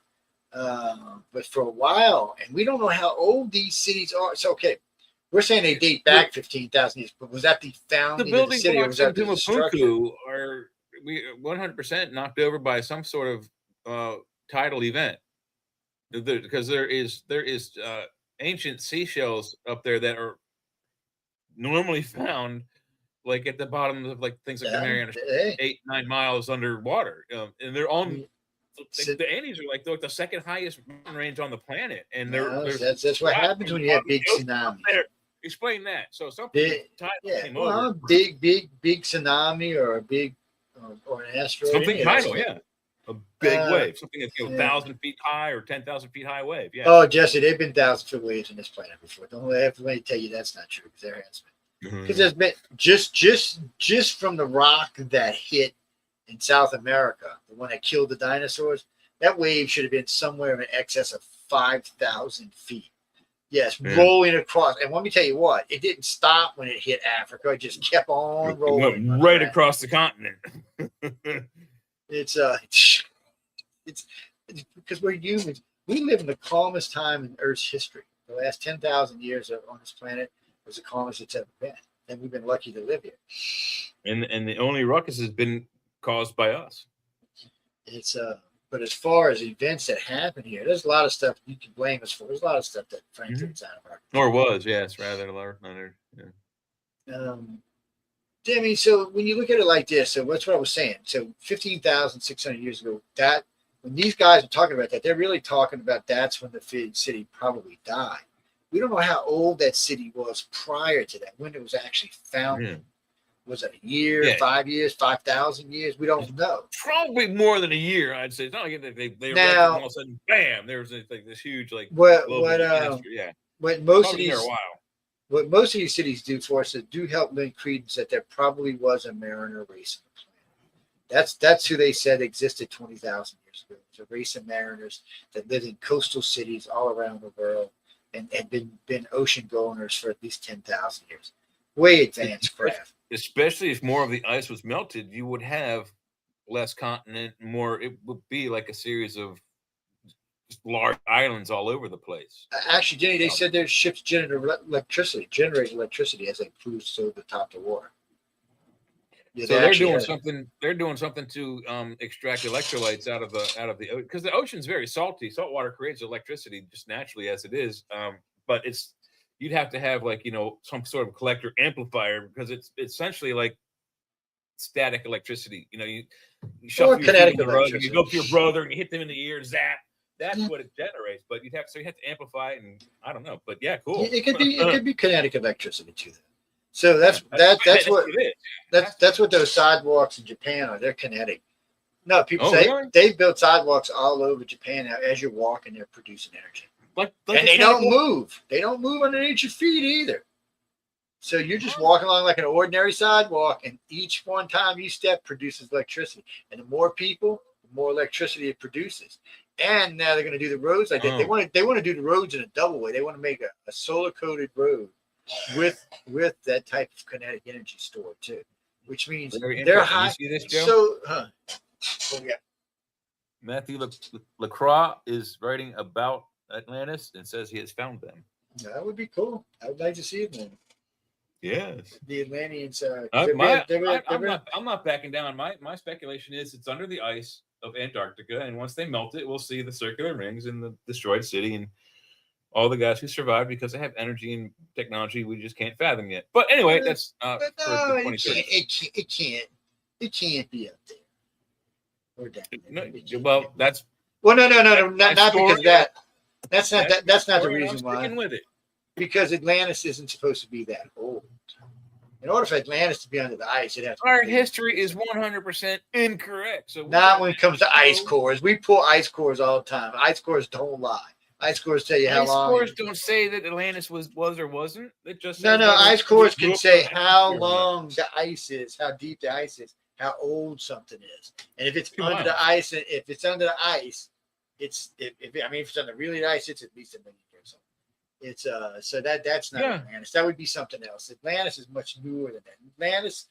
But for a while, and we don't know how old these cities are. So, okay, we're saying they date back 15,000 years, but was that the founding The of the building city, or was blocks that in the destruction? Tumapunku are 100% knocked over by some sort of tidal event. Because there is ancient seashells up there that are normally found like at the bottom of like things like the Mariana, 8-9 miles underwater, and they're on. The Andes are like the second highest mountain range on the planet, and that's what happens when you have big tsunamis. Explain that. So something came over. big tsunami or a big or an asteroid. Something tidal, yeah. A big wave, something that's 1,000 feet high or 10,000 feet high wave. Yeah. Oh, Jesse, they've been 1,000-foot waves on this planet before. Don't have to tell you that's not true, because there has been. Because there's been just from the rock that hit in South America, the one that killed the dinosaurs, that wave should have been somewhere in excess of 5,000 feet. Yes, rolling across. And let me tell you what, it didn't stop when it hit Africa. It just kept on rolling. It went right across the continent. It's because we're humans. We live in the calmest time in Earth's history. The last 10,000 years on this planet was the calmest it's ever been, and we've been lucky to live here. And the only ruckus has been caused by us. But as far as events that happen here, there's a lot of stuff you can blame us for. There's a lot of stuff that frankly is out of our control. Or was, yes, rather large. Yeah. I mean, so when you look at it like this, so that's what I was saying. So 15,600 years ago, that when these guys are talking about that, they're really talking about that's when the city probably died. We don't know how old that city was prior to that, when it was actually founded. Was it a year, 5 years, 5,000 years? We don't know. Probably more than a year, I'd say. It's not like they now, all of a sudden, bam, there was like this huge what most of these cities do for us is do help lend credence that there probably was a mariner race on the planet. That's who they said existed 20,000 years ago. It was a race of mariners that lived in coastal cities all around the world and been ocean goers for at least 10,000 years. Way advanced craft. Especially if more of the ice was melted, you would have less continent, more. It would be like a series of large islands all over the place. Actually, Jenny, they said their ships generated electricity as they cruised over the top of the water. Yeah, so they're doing something. They're doing something to extract electrolytes out of the ocean, because the ocean's very salty. Salt water creates electricity just naturally as it is, but you'd have to have some sort of collector amplifier, because it's essentially like static electricity. You shuffle your feet on the rug, and you go to your brother and you hit them in the ear, zap. that's what it generates. But you have to amplify it, and I don't know. But yeah, cool. It could be kinetic electricity to that. So that's what those sidewalks in Japan are. They're kinetic. No, people say really? they built sidewalks all over Japan. Now, as you're walking, they're producing energy. Like and they don't move. They don't move underneath your feet either. So you're just walking along like an ordinary sidewalk, and each one time you step produces electricity. And the more people, the more electricity it produces. And now they're going to do the roads like that. They want to do the roads in a double way. They want to make a solar coated road with that type of kinetic energy stored too, which means they're high. You see this, Joe? So, yeah. Matthew LaCroix is writing about Atlantis and says he has found them. That would be cool. I would like to see it then. Yes. The Atlanteans. I'm not backing down. My speculation is it's under the ice of Antarctica, and once they melt it, we'll see the circular rings in the destroyed city and all the guys who survived because they have energy and technology we just can't fathom yet. But anyway, that's it can't be up there. Or down there. No, that's no, not because of that. That's not the reason why. With it. Because Atlantis isn't supposed to be that old. In order for Atlantis to be under the ice, it has to our history is 100% incorrect. So not when it comes to ice cores. We pull ice cores all the time. Ice cores don't lie. Ice cores tell you how long. Ice cores don't say that Atlantis was or wasn't. It just no. Ice cores can say how long the ice is, how deep the ice is, how old something is, and if it's under the ice, if it's under the ice, if it's under really ice, it's at least 1 million years old. It's so that's not Atlantis. That would be something else. Atlantis is much newer than that. Atlantis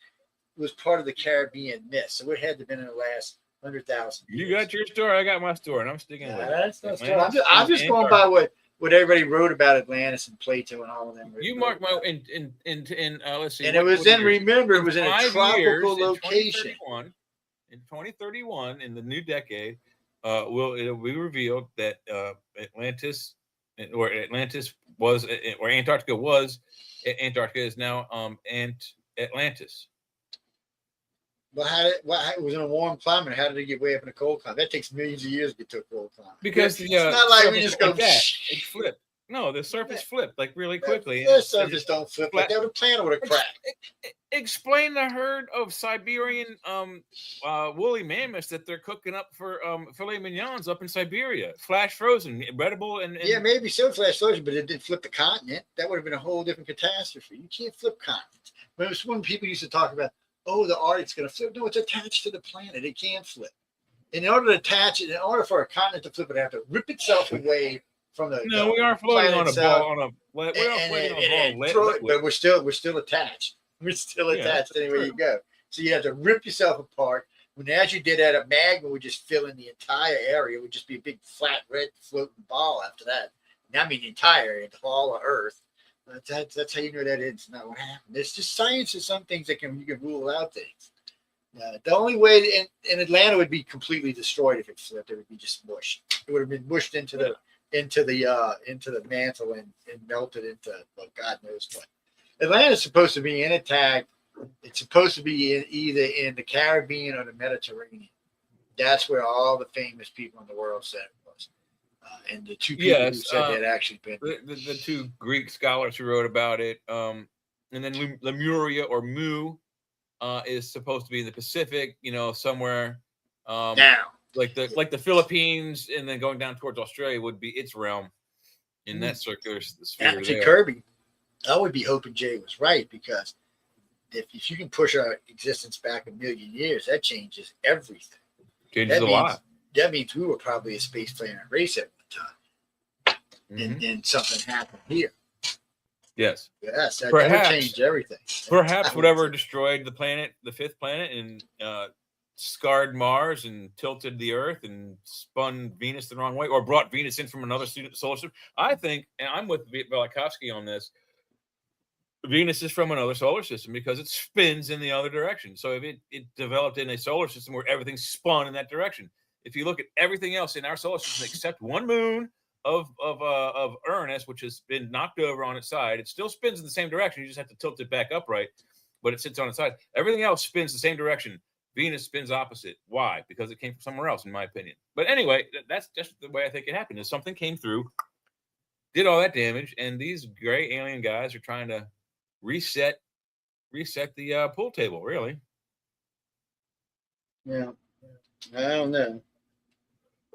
was part of the Caribbean myth, so it had to have been in the last 100,000 years. You got your story, I got my story, and I'm sticking with it. That's no story. I'm just going by what everybody wrote about Atlantis and Plato and all of them. You mark my let's see. And it was in it was in a tropical location. In 2031, in the new decade, it'll be revealed that Atlantis was, or Antarctica was. Antarctica is now Atlantis. Well, it was in a warm climate. How did it get way up in a cold climate? That takes millions of years to get to a cold climate. Because it's not like we just go. It flipped. No, the surface flipped like really quickly. The surface don't flip. Like the planet would have cracked. Explain the herd of Siberian woolly mammoths that they're cooking up for filet mignons up in Siberia, flash frozen, edible, and yeah, maybe so flash frozen, but it didn't flip the continent. That would have been a whole different catastrophe. You can't flip continents. But it was when people used to talk about, oh, the Arctic's going to flip. No, it's attached to the planet. It can't flip. In order to attach it, in order for a continent to flip, it have to rip itself away from the. No, we aren't floating on a ball. We're not floating on a ball. But we're still attached. We're still attached anywhere you go. So you have to rip yourself apart. When as you did that, a magma would just fill in the entire area. It would just be a big flat red floating ball after that. And I mean the entire area, the whole of Earth. That's how you know that it's not what happened. There's just science is some things that you can rule out things. The only way in Atlanta would be completely destroyed if it flipped. It would be just mush. It would have been mushed into the mantle and melted into God knows what. Atlanta's supposed to be intact. It's supposed to be either in the Caribbean or the Mediterranean. That's where all the famous people in the world said it was. And the two people who said it actually been the two Greek scholars who wrote about it, and then Lemuria or Mu is supposed to be in the Pacific, somewhere now, like the Philippines, and then going down towards Australia would be its realm in that circular sphere. Actually, Kirby, I would be hoping Jay was right, because if you can push our existence back 1 million years, that changes everything. Changes a lot. That means we were probably a space planet race at one time, and something happened here. Yes, that would change everything. Perhaps whatever destroyed the planet, the fifth planet, and scarred Mars and tilted the Earth and spun Venus the wrong way, or brought Venus in from another solar system. I think, and I'm with Velikovsky on this, Venus is from another solar system because it spins in the other direction. So if it developed in a solar system where everything spun in that direction. If you look at everything else in our solar system except one moon of Uranus, which has been knocked over on its side, it still spins in the same direction. You just have to tilt it back upright, but it sits on its side. Everything else spins the same direction. Venus spins opposite. Why? Because it came from somewhere else, in my opinion. But anyway, that's just the way I think it happened. Is something came through, did all that damage, and these gray alien guys are trying to reset the pool table. Really? Yeah, I don't know.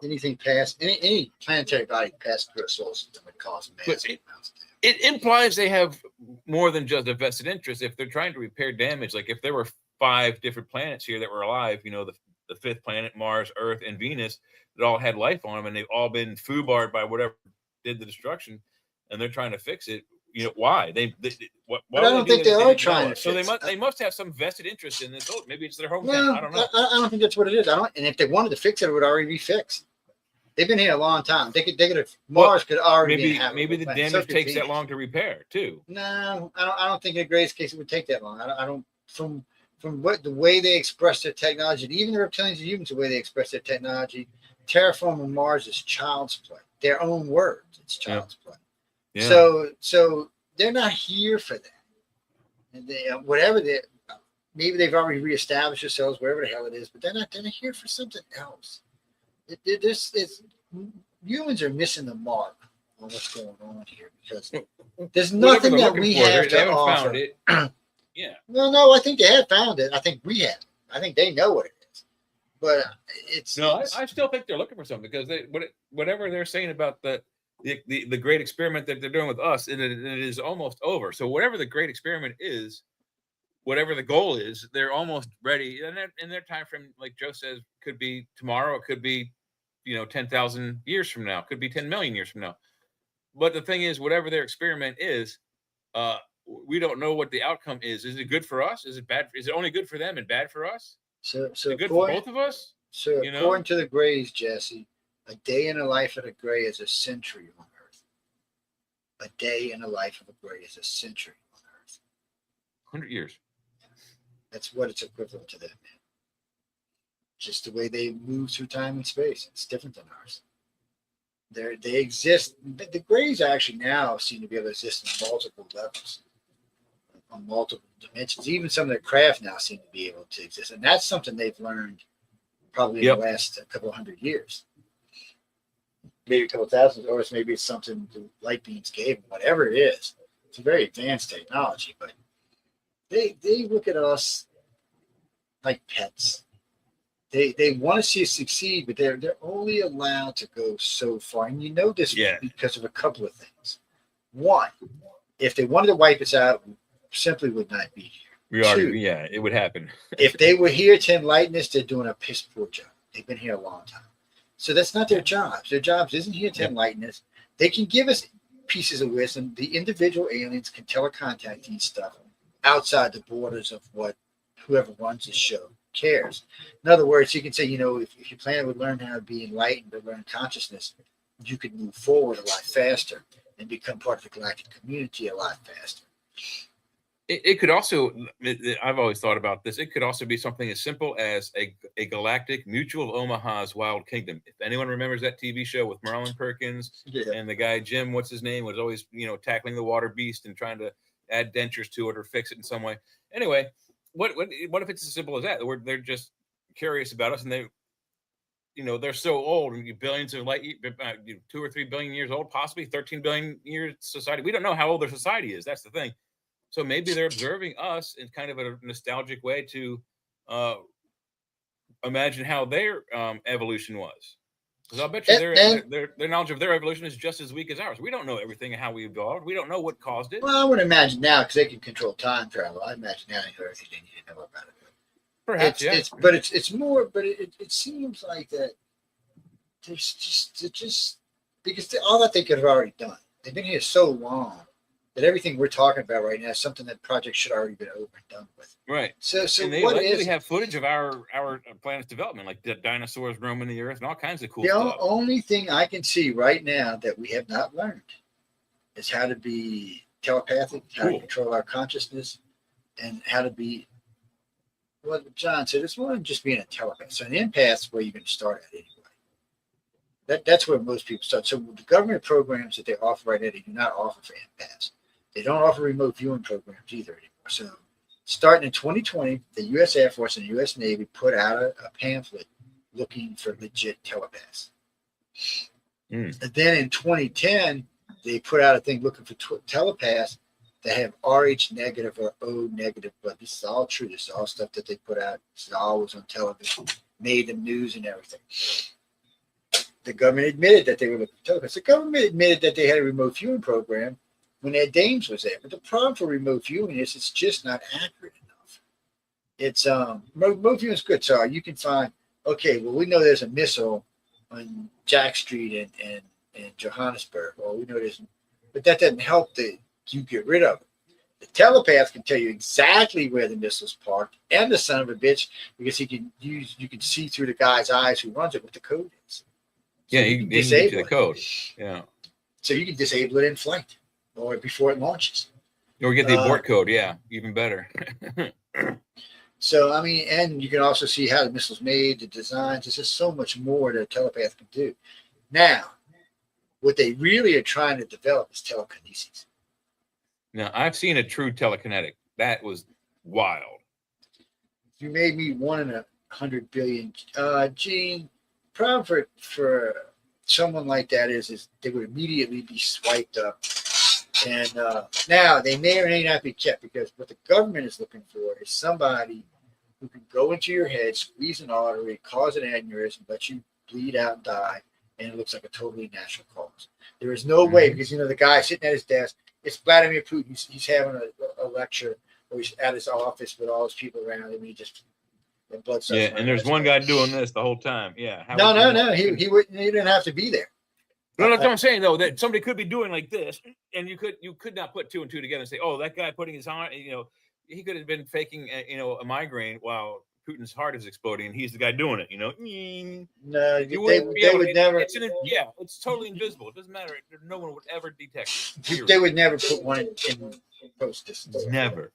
Anything past any planetary body past through a solar system would cause massive amounts of damage. It implies they have more than just a vested interest. If they're trying to repair damage, like if there were 5 different planets here that were alive, the 5th planet, Mars, Earth, and Venus, that all had life on them, and they've all been foobarred by whatever did the destruction, and they're trying to fix it. Why? Why but I don't think they are trying to. So they must have some vested interest in this. Maybe it's their hometown. Well, I don't know. I don't think that's what it is. And if they wanted to fix it, it would already be fixed. They've been here a long time. They could have Mars could already be inhabited. Maybe the damage takes that long to repair too. No, I don't think in the greatest case it would take that long. I don't from what the way they express their technology, even the reptilians and humans, the way they express their technology, terraforming Mars is child's play. Their own words, it's child's play. Yeah. So they're not here for that. And maybe they've already reestablished themselves wherever the hell it is, but they're not here for something else. Humans are missing the mark on what's going on here because there's nothing that we have to offer. Found it. Yeah. No, I think they have found it. I think we have. I think they know what it is. But I still think they're looking for something because whatever they're saying about the great experiment that they're doing with us, it is almost over. So whatever the great experiment is, whatever the goal is, they're almost ready. And in their time frame, like Joe says, could be tomorrow. It could be, 10,000 years from now. It could be 10 million years from now. But the thing is, whatever their experiment is, we don't know what the outcome is. Is it good for us? Is it bad? Is it only good for them and bad for us? So is it good for both of us? So according to the Greys, Jesse, a day in the life of a Grey is a century on Earth. A day in the life of a Grey is a century on Earth. 100 years. That's what it's equivalent to them. Just the way they move through time and space. It's different than ours. They exist. The Greys actually now seem to be able to exist on multiple levels, on multiple dimensions. Even some of their craft now seem to be able to exist. And that's something they've learned probably in the last couple of 100 years. Maybe a couple thousand, or maybe it's something the light beams gave them, whatever it is. It's a very advanced technology, but they look at us like pets. They want to see us succeed, but they're only allowed to go so far. And this because of a couple of things. One, if they wanted to wipe us out, we simply would not be here. It would happen. If they were here to enlighten us, they're doing a piss poor job. They've been here a long time. So that's not their jobs. Their jobs isn't here to enlighten us. They can give us pieces of wisdom. The individual aliens can telecontact these stuff outside the borders of what whoever runs the show cares. In other words, you can say, if your planet would learn how to be enlightened or learn consciousness, you could move forward a lot faster and become part of the galactic community a lot faster. It could also, I've always thought about this, it could also be something as simple as a galactic Mutual of Omaha's Wild Kingdom. If anyone remembers that TV show with Merlin Perkins and the guy, Jim, what's his name, was always, tackling the water beast and trying to add dentures to it or fix it in some way. Anyway, what if it's as simple as that? They're just curious about us and they're so old, billions of 2 or 3 billion years old, possibly 13 billion years society. We don't know how old their society is. That's the thing. So maybe they're observing us in kind of a nostalgic way to imagine how their evolution was. Because I'll bet you their knowledge of their evolution is just as weak as ours. We don't know everything and how we evolved. We don't know what caused it. Well, I would imagine now, because they can control time travel. I imagine now they know everything they need to know about it. Perhaps, It's more. But it seems like that. There's just because all that they could have already done. They've been here so long that everything we're talking about right now is something that project should already been over and done with. Right. So and they likely have footage of our planet's development, like the dinosaurs roaming the earth and all kinds of cool stuff. The only thing I can see right now that we have not learned is how to be telepathic, how to control our consciousness, and how to be what John said. It's more than just being a telepath. So an empath is where you're going to start at anyway. That's where most people start. So the government programs that they offer right now, they do not offer for empaths. They don't offer remote viewing programs either anymore. So Starting in 2020, the U.S. Air Force and the U.S. Navy put out a pamphlet looking for legit telepaths. And then in 2010, they put out a thing looking for telepaths that have RH negative or O negative blood. This is all true. This is all stuff that they put out. This is always on television, made them news and everything. The government admitted that they were looking for telepaths. The government admitted that they had a remote viewing program when Ed Dames was there. But the problem for remote viewing is it's just not accurate enough. It's remote viewing is good. So you can find, okay, well, we know there's a missile on Jack Street in Johannesburg. Well, we know there's, but that doesn't help you get rid of it. The telepath can tell you exactly where the missile's parked, and the son of a bitch, because you can see through the guy's eyes who runs it what the code is. So yeah, you can disable the code. Yeah. So you can disable it in flight or before it launches. Or get the abort code. Yeah, even better. So, I mean, and you can also see how the missile's made, the designs. There's just so much more that a telepath can do. Now, what they really are trying to develop is telekinesis. Now, I've seen a true telekinetic. That was wild. You made me 1 in 100 billion. Gene, problem for someone like that is they would immediately be swiped up. And now they may or may not be kept, because what the government is looking for is somebody who can go into your head, squeeze an artery, cause an aneurysm, let you bleed out and die, and it looks like a totally natural cause. There is no way, because the guy sitting at his desk, it's Vladimir Putin. He's having a lecture, or he's at his office with all his people around him, and he just blood. Yeah, and there's one guy doing this the whole time. Yeah. No. He didn't have to be there. No, that's what I'm saying, though, that somebody could be doing like this, and you could not put 2 and 2 together and say, oh, that guy putting his arm, he could have been faking, a migraine while Putin's heart is exploding, and he's the guy doing it, No, they would never. It's totally invisible. It doesn't matter. No one would ever detect it. They would never put one in post distance. Never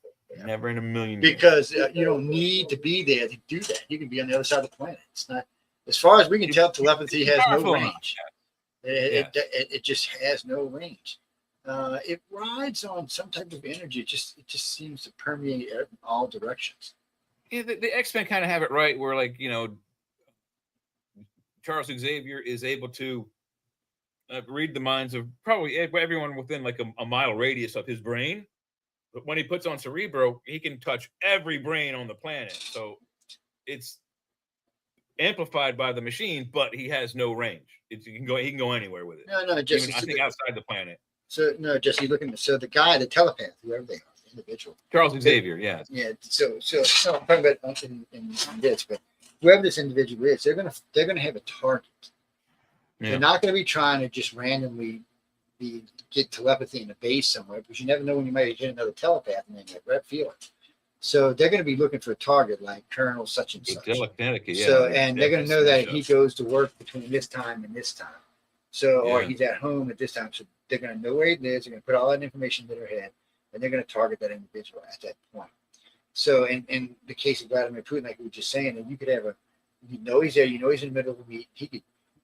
in a million years. Because you don't need to be there to do that. You can be on the other side of the planet. It's not, as far as we can tell, telepathy has no range. It just has no range. It rides on some type of energy. It just seems to permeate in all directions. Yeah, the X-Men kind of have it right, where Charles Xavier is able to read the minds of probably everyone within like a mile radius of his brain. But when he puts on Cerebro, he can touch every brain on the planet. So it's amplified by the machine, but he has no range. He can go anywhere with it. No, just even, I think outside the planet. So no, just you looking. So the guy, the telepath, whoever they are, the individual, Charles Xavier, yeah. So I'm talking about in this, but whoever this individual is, they're gonna have a target. Yeah. They're not gonna be trying to just randomly get telepathy in a base somewhere, because you never know when you might hit another telepath and then get red feeling. So they're going to be looking for a target like Colonel such and such. Yeah. So, and they're going to know that he goes to work between this time and this time. So, or he's at home at this time. So they're going to know where he lives. They're going to put all that information in their head, and they're going to target that individual at that point. So in the case of Vladimir Putin, like we were just saying, and you could have he's there, he's in the middle of a meet,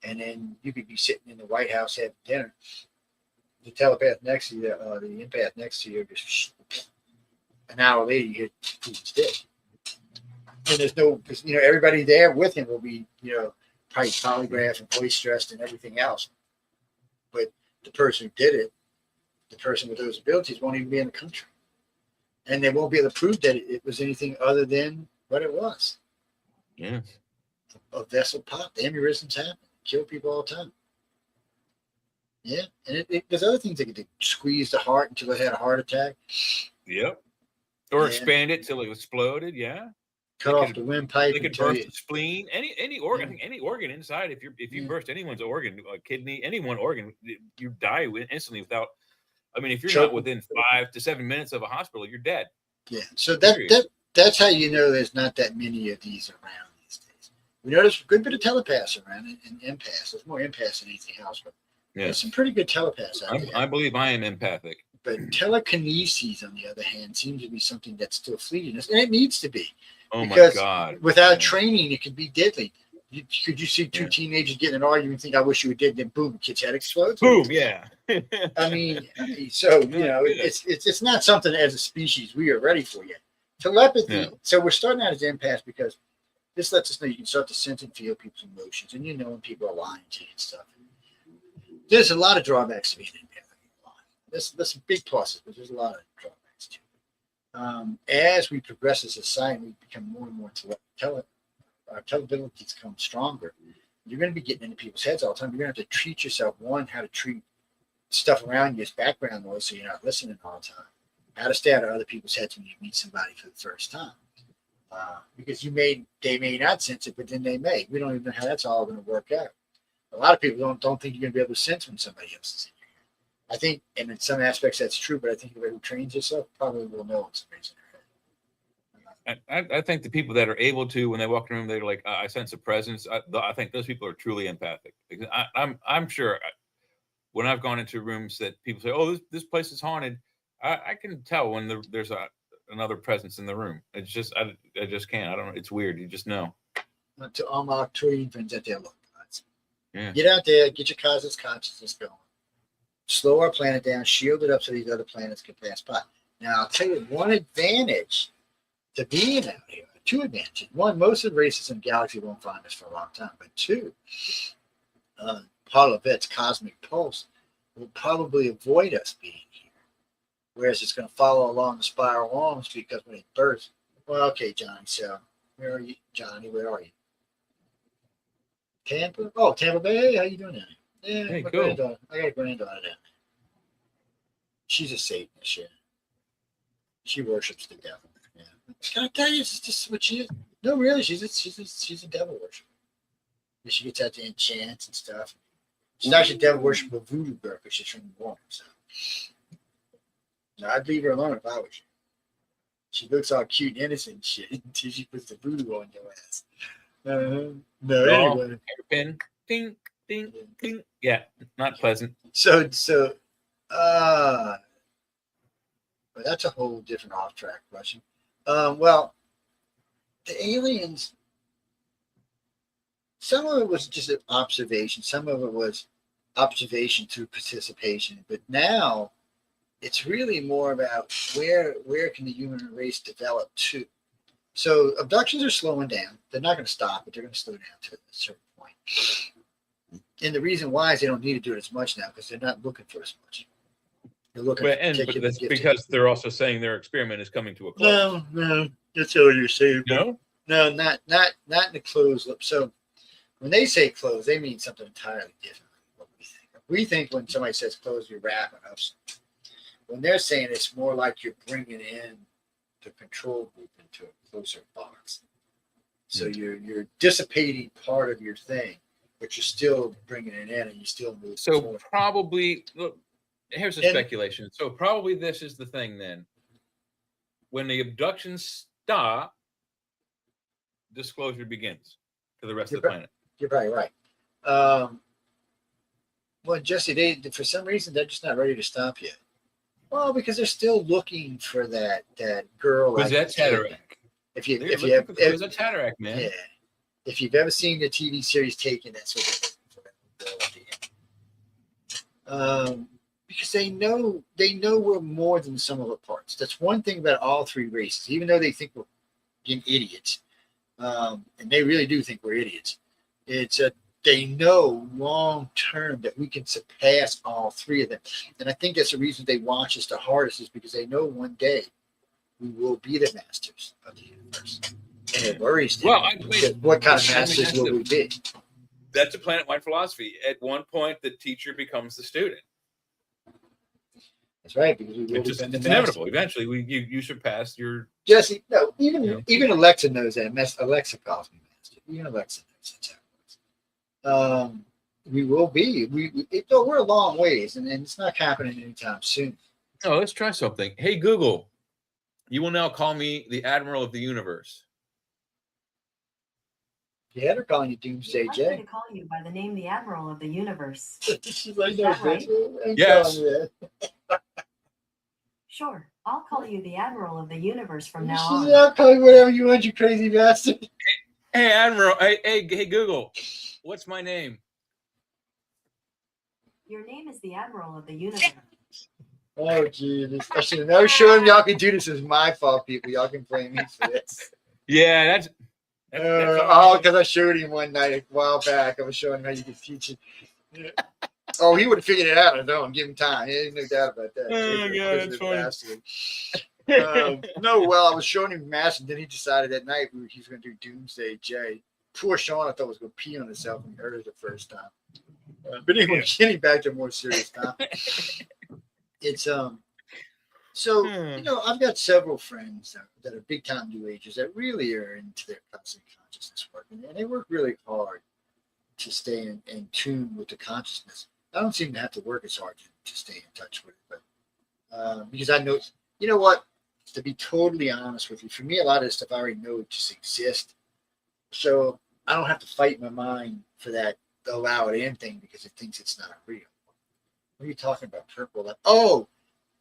and then you could be sitting in the White House having dinner. The telepath next to you, the empath next to you, just an hour later, you hear Putin's dead. And there's no, because everybody there with him will be, probably polygraphed and voice stressed and everything else. But the person who did it, the person with those abilities, won't even be in the country, and they won't be able to prove that it was anything other than what it was. Yeah, a vessel popped, aneurysms happen, kill people all the time. Yeah, and there's other things that could squeeze the heart until it had a heart attack. Yep. Or expand it till it exploded. Yeah. Cut off the windpipe. They could burst the spleen. Any organ. I think any organ inside. If you burst anyone's organ, a kidney, any one organ, you die instantly without. I mean, if you're not within 5 to 7 minutes of a hospital, you're dead. Yeah. So that's how you know there's not that many of these around these days. We know there's a good bit of telepaths around and empaths. There's more empaths than anything else, but there's some pretty good telepaths out there. I believe I am empathic. But telekinesis, on the other hand, seems to be something that's still fleeting, and it needs to be. Oh my God! Without training, it could be deadly. Could you see two teenagers getting an argument and think, "I wish you were dead"? Then boom, kid's head explodes. Boom! Yeah. I mean, so it's not something as a species we are ready for yet. Telepathy. Yeah. So we're starting out as empaths because this lets us know you can start to sense and feel people's emotions, and you know when people are lying to you and stuff. There's a lot of drawbacks to being an empath. There's some big pluses, but there's a lot of drawbacks too. As we progress as a society, we become more and more our abilities become stronger. You're going to be getting into people's heads all the time. You're going to have to treat yourself, one, how to treat stuff around you as background noise so you're not listening all the time. How to stay out of other people's heads when you meet somebody for the first time. Because they may not sense it, but then they may. We don't even know how that's all going to work out. A lot of people don't think you're going to be able to sense when somebody else is in your head. I think, and in some aspects that's true, but I think everybody who trains yourself probably will know when somebody's in their head. I think the people that are able to, when they walk in the room, they're like, I sense a presence. I think those people are truly empathic. I'm sure when I've gone into rooms that people say, "Oh, this place is haunted," I can tell when there's another presence in the room. It's just I just can't. I don't know. It's weird. You just know. To all my Arcturian friends out there, look, guys. Yeah. Get out there, get your cosmic consciousness going. Slow our planet down, shield it up so these other planets can pass by. Now, I'll tell you one advantage to being out here. Two advantages. One, most of the races in the galaxy won't find us for a long time. But two, Paul Levett's cosmic pulse will probably avoid us being here. Whereas it's going to follow along the spiral arms because when it bursts, well, okay, Johnny, so where are you? Johnny, where are you? Tampa? Oh, Tampa Bay. Hey, how you doing down there? Yeah, Hey, my cool. granddaughter. I got a granddaughter down there. She's a Satanist, yeah. She worships the devil. Yeah. Can I tell you, it's just what she is. No, really, she's a devil worshiper. And she gets out to enchants and stuff. She's actually a devil worshiper voodoo girl because she's from New Orleans. So. No, I'd leave her alone if I was you. She looks all cute and innocent and shit until she puts the voodoo on your ass. No, anyway. Pin, ding, ding, ding. Yeah, not pleasant. So, but that's a whole different off-track question. Well, the aliens, some of it was just an observation. Some of it was observation through participation. But now it's really more about where can the human race develop to. So abductions are slowing down. They're not going to stop, but they're going to slow down to a certain point. And the reason why is they don't need to do it as much now because they're not looking for as much. They're looking But that's because they're also saying their experiment is coming to a close. No, that's all you're saying. No, not in the closed loop. So when they say close, they mean something entirely different than what we think. We think when somebody says close, you're wrapping up something. When they're saying it's more like you're bringing in the control group into a closer box. So you're dissipating part of your thing, but you're still bringing it in, and you still move. so forward. probably look. Here's a speculation. So probably this is the thing then. When the abductions stop, disclosure begins to the rest of the planet. You're probably right. Well, Jesse, they for some reason they're just not ready to stop yet. Well, because they're still looking for that girl. Because that's Hatterack. If you have that's Hatterack, man. Yeah. If you've ever seen the TV series Taken, that's what they're looking for. That girl. Because they know we're more than sum of the parts. That's one thing about all three races. Even though they think we're being idiots, and they really do think we're idiots, they know long term that we can surpass all three of them. And I think that's the reason they watch us the hardest is because they know one day we will be the masters of the universe. And it worries them. Well, what kind of masters will we be? That's a planet-wide philosophy. At one point, the teacher becomes the student. That's right, because it's inevitable. Eventually, you surpass your Jesse. No, even Alexa knows that. Alexa calls me master. Even Alexa knows that's how it works. We will be. We're a long ways, and it's not happening anytime soon. Oh, let's try something. Hey, Google, you will now call me the Admiral of the Universe. Yeah, they're calling you Doomsday I'd Jay. like to call you by the name the Admiral of the Universe. She's like, Is that right? Yes. Sure, I'll call you the Admiral of the Universe from now She's on. not calling whatever you want, you crazy bastard. Hey, Admiral. Hey, Google, what's my name? Your name is the Admiral of the Universe. Oh, Jesus. I should have never shown him y'all can do this. It's my fault, people. Y'all can blame me for this. Yeah, that's because I showed him one night a while back. I was showing him how you could teach it. Yeah. Oh, he would have figured it out. Though, and give him time. There's no doubt about that. Oh, God, that's funny. No, well, I was showing him Mass, and then he decided that night he was going to do Doomsday J. Poor Sean, I thought was going to pee on himself when he heard it the first time. But anyway, getting back to a more serious topic. It's so I've got several friends that are big time New Agers that really are into their cosmic consciousness work, and they work really hard to stay in tune with the consciousness. I don't seem to have to work as hard to stay in touch with it, but because I know, you know what? To be totally honest with you, for me, a lot of this stuff I already know just exists, so I don't have to fight my mind for that allow it in thing because it thinks it's not real. What are you talking about? Purple? Oh,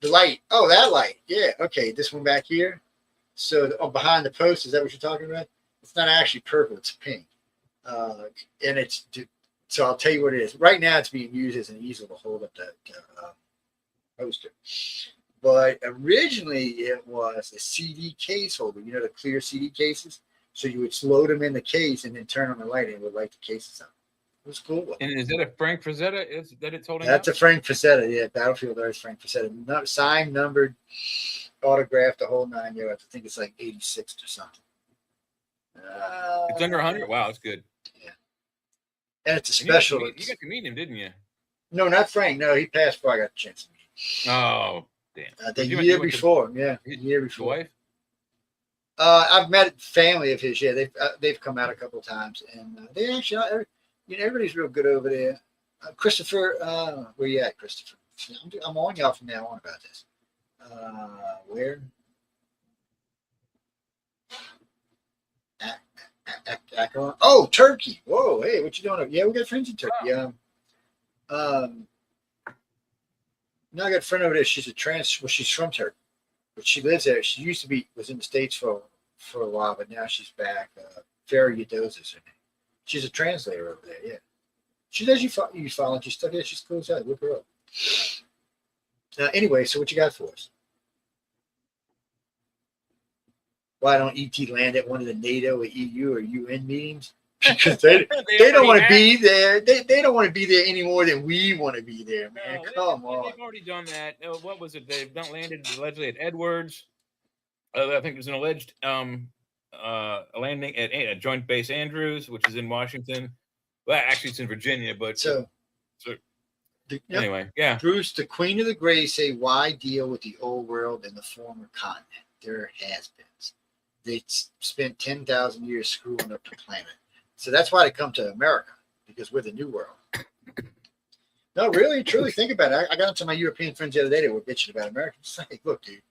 the light. Oh, that light. Yeah. Okay. This one back here. So behind the post, is that what you're talking about? It's not actually purple. It's pink. And it's so I'll tell you what it is. Right now, it's being used as an easel to hold up the poster. But originally, it was a CD case holder. You know the clear CD cases. So you would load them in the case and then turn on the light, and it would light the cases up. It was cool. And is that a Frank Frazetta? Is that it's holding? That's a Frank Frazetta. Yeah, Battlefield Earth Frank Frazetta. Signed, numbered, autographed, the whole 9 yards. I think it's like 86 or something. It's under 100. Wow, that's good. Yeah, and it's a special. You got to meet him, didn't you? No, not Frank. No, he passed before I got a chance to meet him. Oh, damn. The year before. Yeah, the year before. Wife? I've met family of his. Yeah, they've come out a couple of times, and they actually, everybody's real good over there. Christopher, where you at, Christopher? I'm on y'all from now on about this. Where? Akron. Oh, Turkey. Whoa, hey, what you doing? Yeah, we got friends in Turkey. Wow. No, I got a friend over there. She's she's from Turkey, but she lives there. She was in the States for a while, but now she's back. Farah Yadoza is her name. She's a translator over there. Yeah, she does. You follow? She's stuff. Yeah, she's cool as that. Look her up. Anyway, so what you got for us? Why don't ET land at one of the NATO or EU or UN meetings? Because they don't want to be there. They don't want to be there any more than we want to be there, man. Come on. They've already done that. What was it? They've not landed allegedly at Edwards. I think there's an alleged landing at Joint Base Andrews, which is in Washington. Well, actually, it's in Virginia, but anyway, yeah. Bruce, the Queen of the Grey say, why deal with the old world and the former continent? There has been. They spent 10,000 years screwing up the planet. So that's why they come to America, because we're the new world. No, really, truly think about it. I got into my European friends the other day that were bitching about America. It's like, look, dude,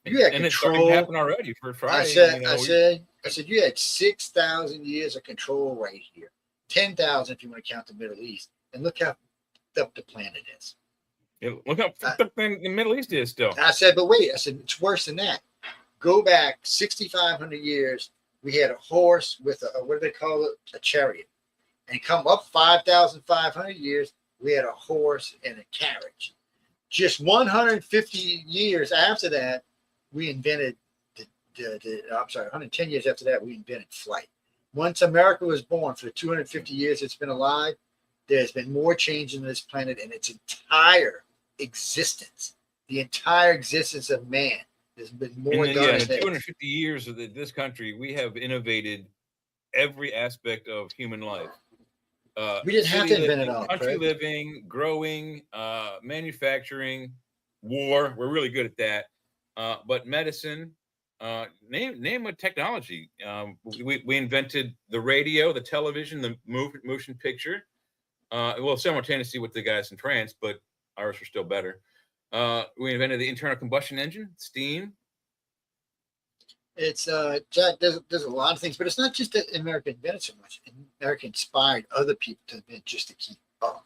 you had control. It's starting to happen already for Friday. I said, you had 6,000 years of control right here. 10,000 if you want to count the Middle East. And look how up the planet is. Yeah, look how fucked up the Middle East is still. I said, but wait. I said, it's worse than that. Go back 6,500 years. We had a horse with what do they call it? A chariot. And come up 5,500 years, we had a horse and a carriage. Just 150 years after that, we invented 110 years after that, we invented flight. Once America was born, for the 250 years it's been alive, there's been more change in this planet and its entire existence. The entire existence of man. There's been more in 250 years of this country, we have innovated every aspect of human life. We didn't have to invent it all. Country living, growing, manufacturing, war. We're really good at that. But medicine, name a technology. We invented the radio, the television, the motion picture. Well, simultaneously with the guys in France, but ours were still better. We invented the internal combustion engine, steam. It's Jack. There's a lot of things, but it's not just that America invented so much. America inspired other people to invent just to keep up.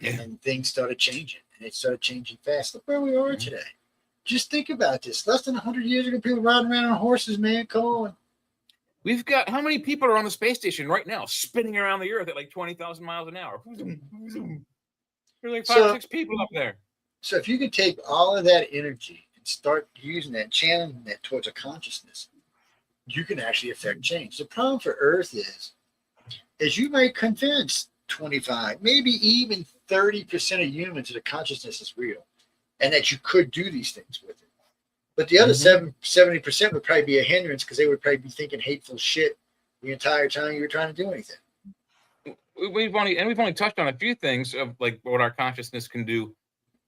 And things started changing, and it started changing fast. Look where we are today. Just think about this. Less than 100 years ago, people riding around on horses, man. Come on. We've got how many people are on the space station right now, spinning around the Earth at like 20,000 miles an hour? There's like 5 or 6 people up there. So if you can take all of that energy and start using that, channeling that towards a consciousness, you can actually affect change. The problem for Earth is you might convince 25, maybe even 30% of humans that the consciousness is real and that you could do these things with it. But the other 70% would probably be a hindrance because they would probably be thinking hateful shit the entire time you were trying to do anything. We've only touched on a few things of like what our consciousness can do.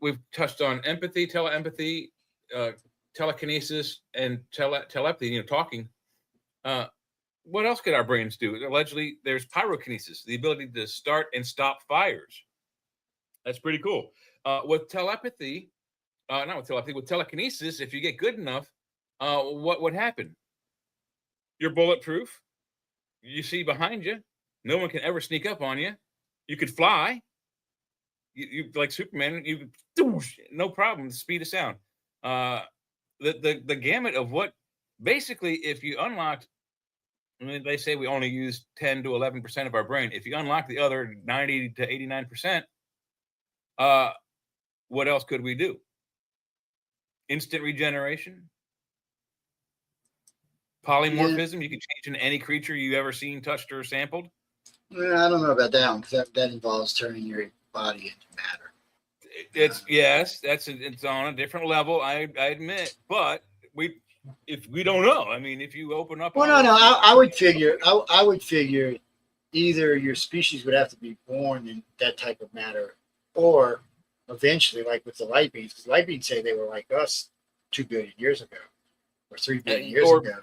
We've touched on empathy, teleempathy, telekinesis, and telepathy, talking. What else could our brains do? Allegedly, there's pyrokinesis, the ability to start and stop fires. That's pretty cool. With telepathy, not with telepathy, with telekinesis, if you get good enough, what would happen? You're bulletproof. You see behind you. No one can ever sneak up on you. You could fly. You like Superman. You no problem. The speed of sound. The gamut of what basically, if you unlocked, I mean, they say we only use 10 to 11% of our brain. If you unlock the other 90 to 89%, what else could we do? Instant regeneration, polymorphism. You can change into any creature you ever seen, touched, or sampled. I don't know about that one because that involves turning your body into matter. It's on a different level. I admit, but if we don't know, I mean, if you open up, well, no, I would figure either your species would have to be born in that type of matter, or eventually, like with the light beings, because light beings say they were like us 2 billion years ago or 3 billion years ago.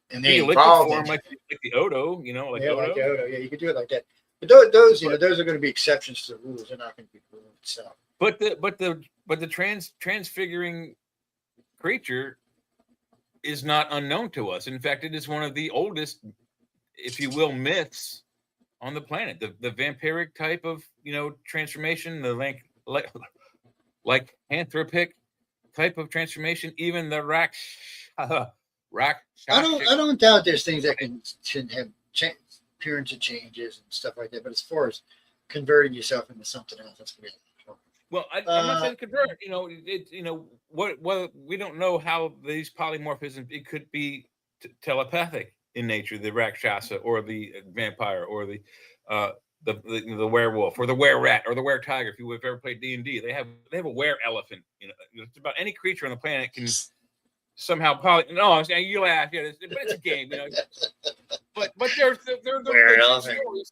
And they evolved form like the Odo, like Odo. Odo. Like the Odo. Yeah, you could do it like that. But those are going to be exceptions to the rules. They're not going to be the rule itself. But the transfiguring creature is not unknown to us. In fact, it is one of the oldest, if you will, myths on the planet. The vampiric type of transformation, the like anthropic type of transformation, even the I don't doubt there's things that can have appearance of changes and stuff like that. But as far as converting yourself into something else, that's going to be hard. Well, I'm not saying convert. What we don't know how these polymorphisms. It could be telepathic in nature, the Rakshasa or the vampire or the werewolf or the were-rat or the were-tiger. If you've ever played D&D, they have a were-elephant. It's about any creature on the planet can somehow you laugh, but it's a game, But there's stories.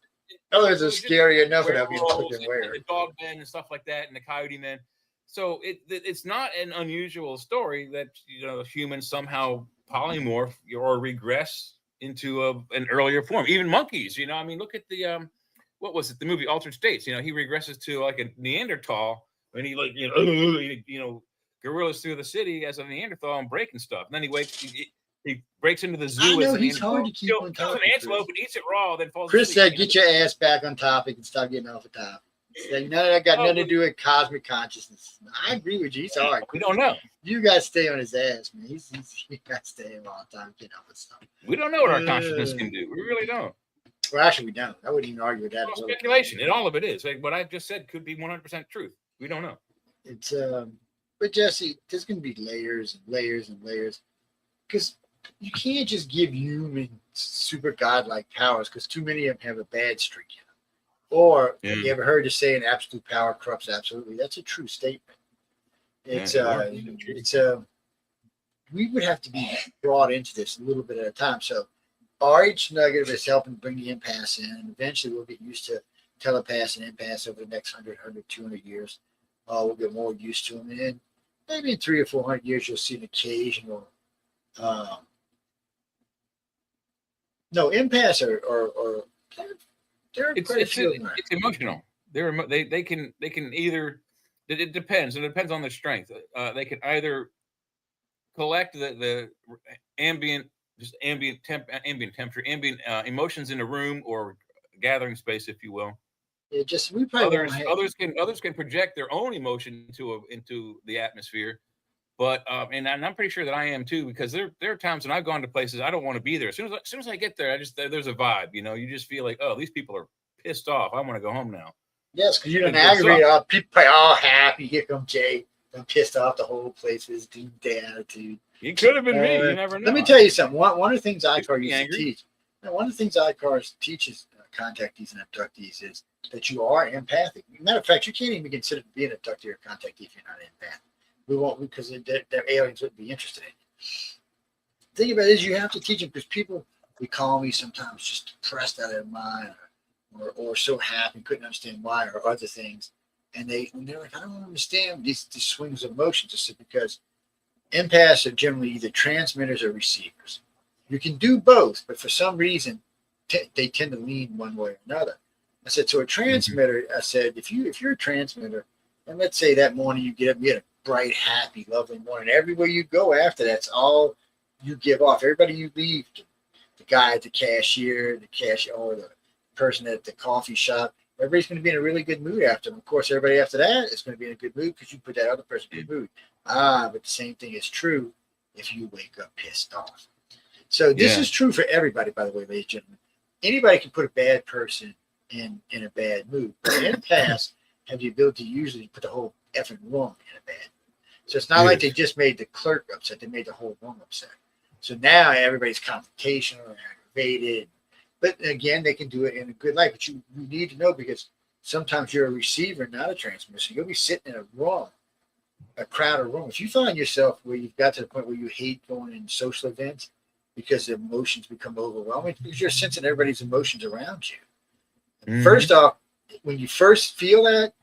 There's a scary enough of you fucking wear. The dog men and stuff like that, and the coyote men. So it's not an unusual story that humans somehow polymorph or regress into an earlier form. Even monkeys, I mean, look at the what was it? The movie Altered States. He regresses to like a Neanderthal, and he gorillas through the city as a Neanderthal and breaking stuff. And then he breaks into the zoo. I know he's hard to keep on topic. An antelope and eats it raw, then falls Chris asleep. said, "Get your ass back on topic and stop getting off the topic." None of that got nothing to do with cosmic consciousness. I agree with you. He's hard. We don't know. You got to stay on his ass, man. He's got to stay a long time getting off his stuff. We don't know what our consciousness can do. We really don't. Well, actually, we don't. I wouldn't even argue with that. Well, speculation, and all of it is. Like what I just said could be 100% truth. We don't know. It's but Jesse, there's going to be layers and layers and layers, because you can't just give humans super godlike powers, because too many of them have a bad streak in them. Or you ever heard the saying, "Absolute power corrupts absolutely"? That's a true statement. It's we would have to be brought into this a little bit at a time. So RH Negative is helping bring the impasse in, and eventually we'll get used to telepaths and impasse over the next 100, 200 years. We'll get more used to them, and then maybe in 300 or 400 years you'll see an occasional impasse or it's emotional. They can either, it depends. It depends on their strength. They can either collect the ambient temperature, emotions in a room or gathering space, if you will. Others can project their own emotion into the atmosphere. But and I'm pretty sure that I am too, because there are times when I've gone to places I don't want to be there. As soon as I get there, there's a vibe. You just feel like, oh, these people are pissed off. I want to go home now. Yes, because you And didn't it's aggravate all people. Probably all happy. Here come Jay. I'm pissed off the whole place with his deep attitude. It could have been me. You never know. Let me tell you something. One of the things ICAR be used to angry. teach. One of the things ICAR teaches contactees and abductees is that you are empathic. Matter of fact, you can't even consider being an abductee or contactee if you're not empathic. We won't, because their aliens wouldn't be interested in you. The thing about it is you have to teach them, because people would call me sometimes just depressed out of their mind, or so happy, couldn't understand why, or other things. And they're like, I don't understand these swings of emotions. It's because empaths are generally either transmitters or receivers. You can do both, but for some reason, they tend to lean one way or another. I said, so a transmitter, I said, if you're a transmitter, and let's say that morning you get up, you had a bright, happy, lovely morning. Everywhere you go after that's all you give off. Everybody you leave, the guy at the cashier, or the person at the coffee shop, everybody's going to be in a really good mood after them. Of course, everybody after that is going to be in a good mood because you put that other person in a good mood. But the same thing is true if you wake up pissed off. So this is true for everybody, by the way, ladies and gentlemen. Anybody can put a bad person in a bad mood. But empaths have the ability to usually put the whole effing room in a bad mood. So it's not like they just made the clerk upset. They made the whole room upset. So now everybody's confrontational and aggravated. But again, they can do it in a good light. But you need to know, because sometimes you're a receiver, not a transmitter. So you'll be sitting in a crowded room. If you find yourself where you've got to the point where you hate going in social events because the emotions become overwhelming, because you're sensing everybody's emotions around you. Mm-hmm. First off, when you first feel that,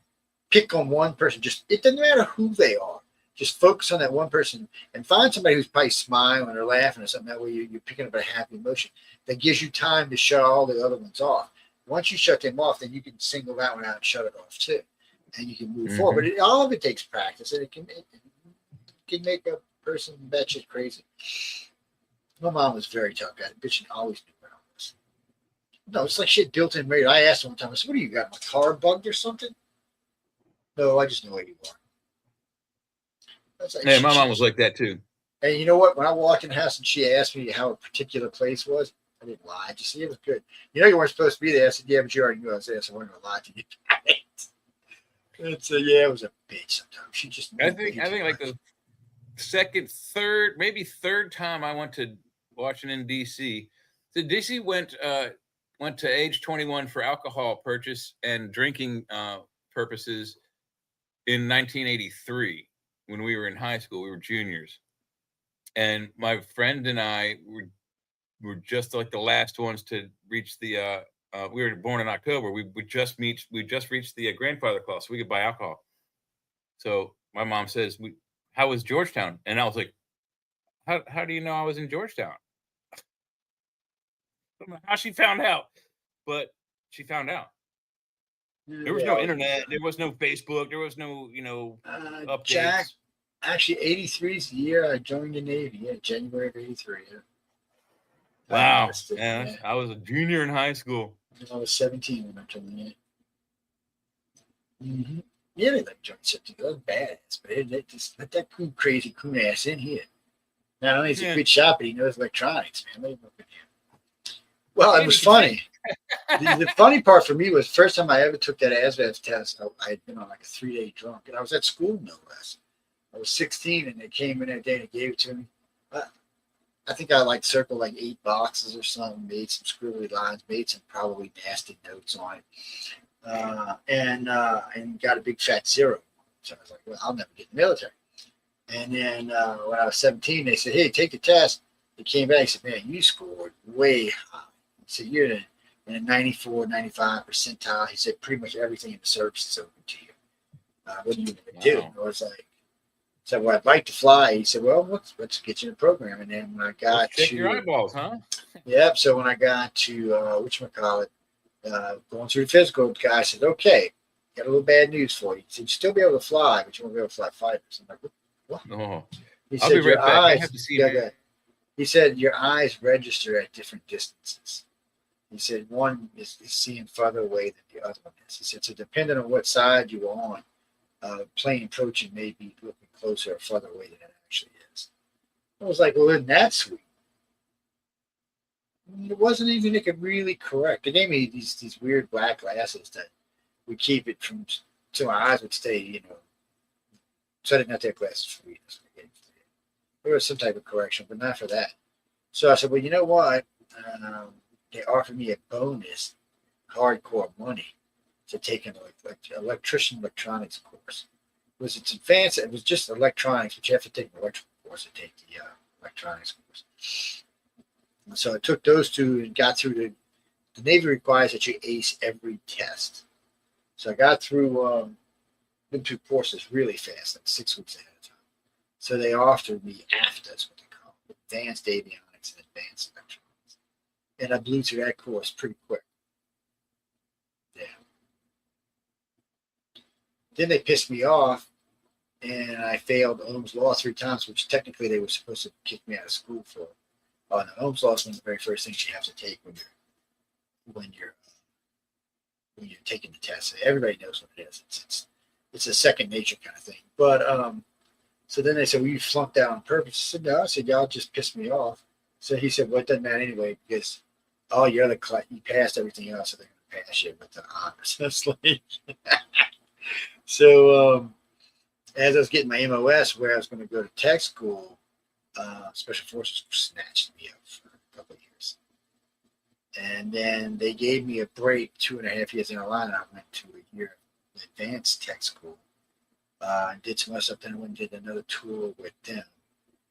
pick on one person. It doesn't matter who they are. Just focus on that one person and find somebody who's probably smiling or laughing or something. That way you're picking up a happy emotion. That gives you time to shut all the other ones off. Once you shut them off, then you can single that one out and shut it off too. And you can move forward. But all of it takes practice, and it can make a person batshit crazy. My mom was very tough at it, but she always knew where I was. No, it's like she had built-in radio. I asked her one time, I said, what do you got, my car bugged or something? No, I just know where you are. Like, my mom was like that too. And you know what? When I walked in the house and she asked me how a particular place was, I didn't lie. I just said, it was good. You know, you weren't supposed to be there. I said, yeah, but you already knew I was there, so I wasn't going to lie to you. It was a bitch sometimes. She just. I think like the second, third time I went to Washington, D.C. So D.C. went to age 21 for alcohol purchase and drinking purposes in 1983 when we were in high school. We were juniors. And my friend and I were just like the last ones to reach the we were born in October. We just reached the grandfather clause, so we could buy alcohol. So my mom says, how was Georgetown? And I was like, how do you know I was in Georgetown? I don't know how she found out, but she found out. There was no internet. There was no Facebook. There was no, updates. Jack, actually, 83 is the year I joined the Navy. Yeah, January of 83. Yeah. Wow. Yeah. I was a junior in high school. I was 17 when I joined the Navy. Mm-hmm. Yeah, they like joined 17. That was badass, but they just let that crazy coon ass in here. Not only is he a good shot, but he knows electronics, man. Well, it was funny. The funny part for me was the first time I ever took that ASVAB test, I had been on like a 3-day drunk, and I was at school, no less. I was 16, and they came in that day and gave it to me. I think I circled 8 boxes or something, made some scribbly lines, made some probably nasty notes on it, and got a big fat 0. So I was like, well, I'll never get in the military. And then when I was 17, they said, hey, take the test. They came back and said, man, you scored way high. He said, you're in a 94, 95 percentile. He said, pretty much everything in the service is open to you. What are you going to do? I was like, so well, I'd like to fly. He said, well, let's get you in the program. And then when I got check your eyeballs, huh? Yep. So when I got to, whatchamacallit, going through the physical, the guy said, okay, got a little bad news for you. He said, you'll still be able to fly, but you won't be able to fly fighters. I'm like, what? Oh. He I'll said, be right your back. I eyes, have to see he said, your eyes register at different distances. He said, one is seeing further away than the other one is. He said, so depending on what side you're on, plane approaching may be looking closer or further away than it actually is. I was like, well, isn't that sweet? It wasn't even really correct. They gave me these weird black glasses that would keep it from, so my eyes would stay, so I didn't have to have glasses for readers. There was some type of correction, but not for that. So I said, well, you know what? They offered me a bonus, hardcore money, to take an electronics course. It's advanced. It was just electronics, but you have to take an electrical course to take the electronics course. And so I took those two and got through the Navy requires that you ace every test. So I got through them two courses really fast, like 6 weeks ahead of time. So they offered me AFTA, that's what they call it, Advanced Avionics and Advanced Electronics. And I blew through that course pretty quick. Yeah. Then they pissed me off, and I failed Ohm's Law 3 times, which technically they were supposed to kick me out of school for. No, Ohm's Law is one of the very first things you have to take when you're taking the test. Everybody knows what it is. It's a second nature kind of thing. But so then they said, well, you flunked out on purpose. I said, no. I said, y'all just pissed me off. So he said, well, it doesn't matter anyway, because all your other you passed everything else, so they're going to pass you with the honors. So as I was getting my MOS, where I was going to go to tech school, Special Forces snatched me up for a couple of years. And then they gave me a break 2.5 years in a line. I went to a year of advanced tech school. Did some other stuff, then I went and did another tour with them.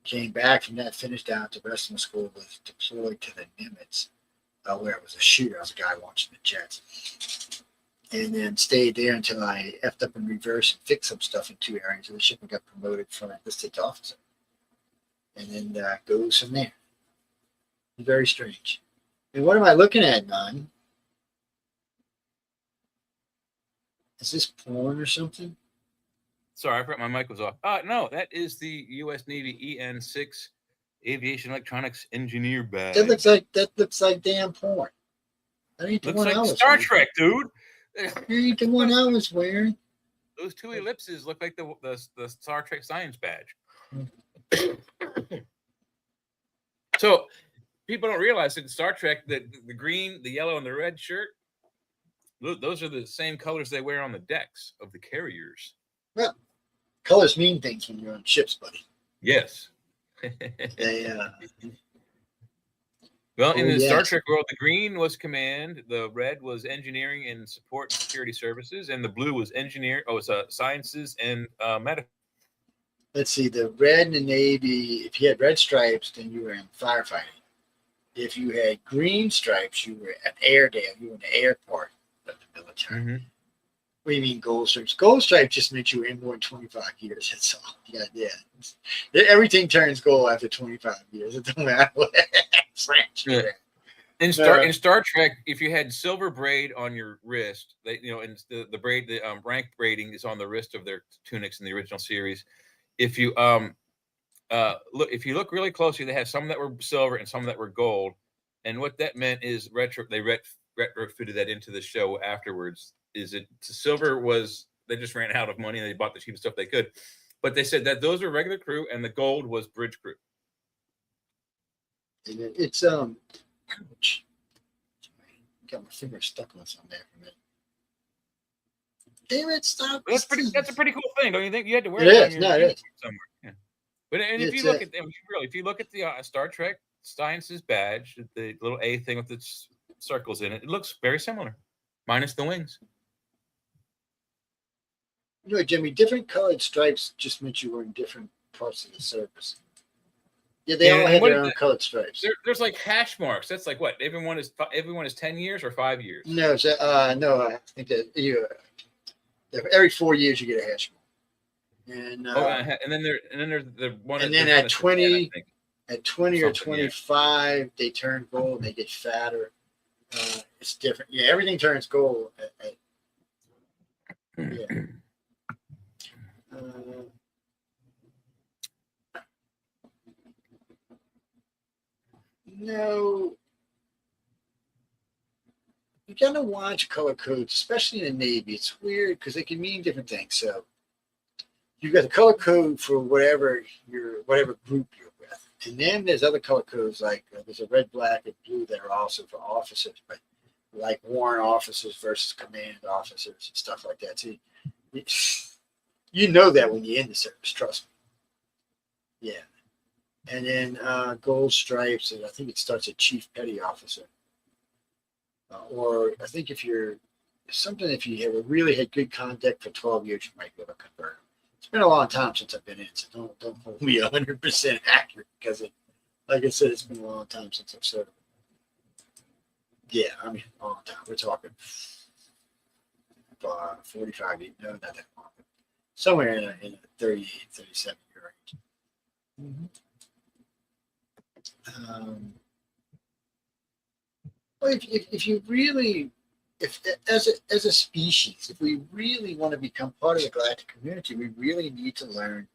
Came back from that, finished out the rest of my school, was deployed to the Nimitz, where I was a shooter. I was a guy watching the jets. And then stayed there until I effed up in reverse and fixed some stuff in 2 areas of the ship and got promoted from enlisted to officer. And then goes from there. Very strange. And what am I looking at, man? Is this porn or something? Sorry, I forgot my mic was off. No, that is the U.S. Navy EN-6 Aviation Electronics Engineer badge. That looks like damn porn. That ain't the Looks one like I was Star wearing. Trek, dude. That ain't the one I was wearing. Those 2 ellipses look like the Star Trek science badge. So people don't realize that in Star Trek, the green, the yellow, and the red shirt, those are the same colors they wear on the decks of the carriers. Well, colors mean things when you're on ships, buddy. Yes. They, well, in the Star Trek world, the green was command, the red was engineering and support and security services, and the blue was sciences and medical. Let's see, the red in the Navy, if you had red stripes, then you were in firefighting. If you had green stripes, you were at Airedale. You were in the air part of the military. Mm-hmm. What do you mean gold stripes? Gold stripes just meant you were in more than 25 years. That's all. Yeah. Everything turns gold after 25 years. It don't matter what French. Yeah. In Star Trek, if you had silver braid on your wrist, and the braid, the rank braiding is on the wrist of their tunics in the original series. If you look really closely, they had some that were silver and some that were gold, and what that meant is they retrofitted that into the show afterwards. Is it silver was they just ran out of money and they bought the cheapest stuff they could, but they said that those were regular crew and the gold was bridge crew. And it's ouch. Got my finger stuck on something there for a minute. Damn it! Stop. That's a pretty cool thing, don't you think? You had to wear it it is. No, it is. Somewhere. Yeah. But if you look at them, if you look at the Star Trek Sciences badge, the little A thing with the circles in it, it looks very similar, minus the wings. You know, Jimmy, different colored stripes just meant you were in different parts of the service. Yeah, they all have their own colored stripes. There's like hash marks. That's like what? Everyone is 10 years or 5 years? No, I think that every 4 years you get a hash mark. And then there's the one. And then at 20 or 25, they turn gold and they get fatter. It's different. Yeah, everything turns gold. Yeah. No, you gotta watch color codes, especially in the Navy. It's weird because they can mean different things. So you've got the color code for whatever group you're with, and then there's other color codes like there's a red, black, and blue that are also for officers. But like warrant officers versus command officers and stuff like that. So you know that when you're in the service, trust me. Yeah. And then gold stripes, and I think it starts at chief petty officer. Or I think if you have really had good conduct for 12 years, you might be able to convert. It's been a long time since I've been in, so don't hold me 100% accurate because, like I said, it's been a long time since I've served. Yeah, I mean, a long time. We're talking 45 years. No, not that long. Somewhere in a 38, 37 year range. Well, if you really, if as a species, if we really want to become part of the galactic community, we really need to learn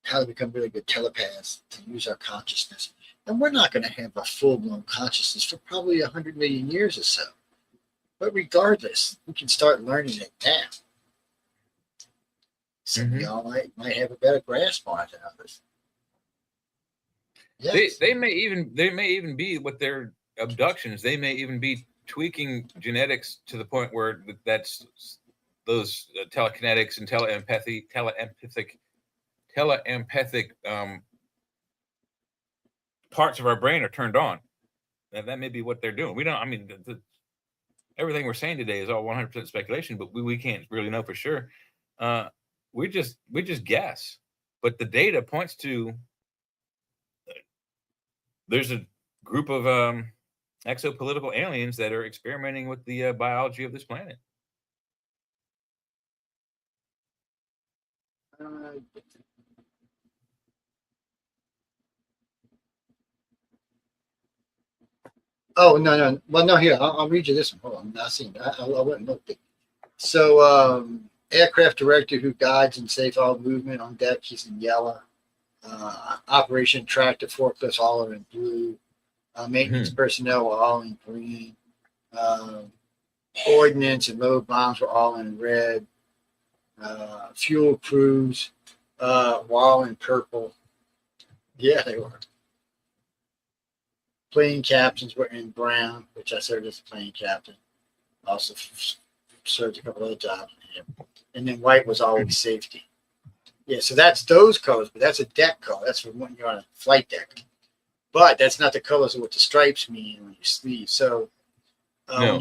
how to become really good telepaths, to use our consciousness. And we're not going to have a full-blown consciousness for probably 100 million years or so. But regardless, we can start learning it now. Some of y'all might have a better grasp on it than others. Yes. They may even be with their abductions. They may even be tweaking genetics to the point where that's those telekinetics and teleempathic parts of our brain are turned on. And that may be what they're doing. We don't. I mean, everything we're saying today is all 100% speculation, but we can't really know for sure. We just guess. But the data points to there's a group of exopolitical aliens that are experimenting with the biology of this planet. Oh, no. Well, no, here, I'll read you this one. Hold on. I'm not seeing that. I wouldn't look. So, aircraft director who guides and safe all movement on deck, he's in yellow. Operation tractor forklifts, all are in blue. Maintenance personnel were all in green. Ordnance and load bombs were all in red. Fuel crews were all in purple. Yeah, they were. Plane captains were in brown, which I served as a plane captain. Also served a couple other jobs. And then white was always safety. Yeah, so that's those colors, but that's a deck color. That's for when you're on a flight deck. But that's not the colors of what the stripes mean on your sleeve. So, no.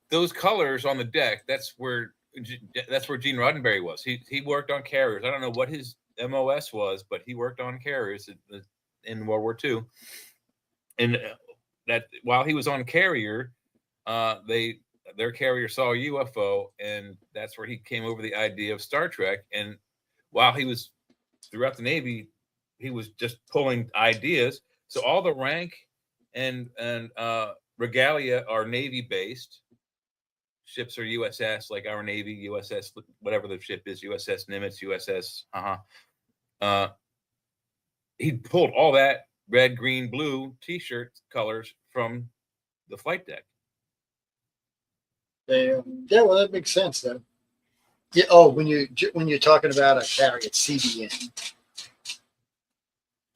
Those colors on the deck. That's where Gene Roddenberry was. He worked on carriers. I don't know what his MOS was, but he worked on carriers in World War II. And that while he was on carrier, their carrier saw a UFO, and that's where he came over the idea of Star Trek. And while he was throughout the Navy, he was just pulling ideas. So all the rank and regalia are Navy based. Ships are USS, like our Navy, USS, whatever the ship is, USS Nimitz, USS. He pulled all that red, green, blue T-shirt colors from the flight deck. Yeah, well, that makes sense then. Yeah. Oh, when you're talking about a carrier, it's CBN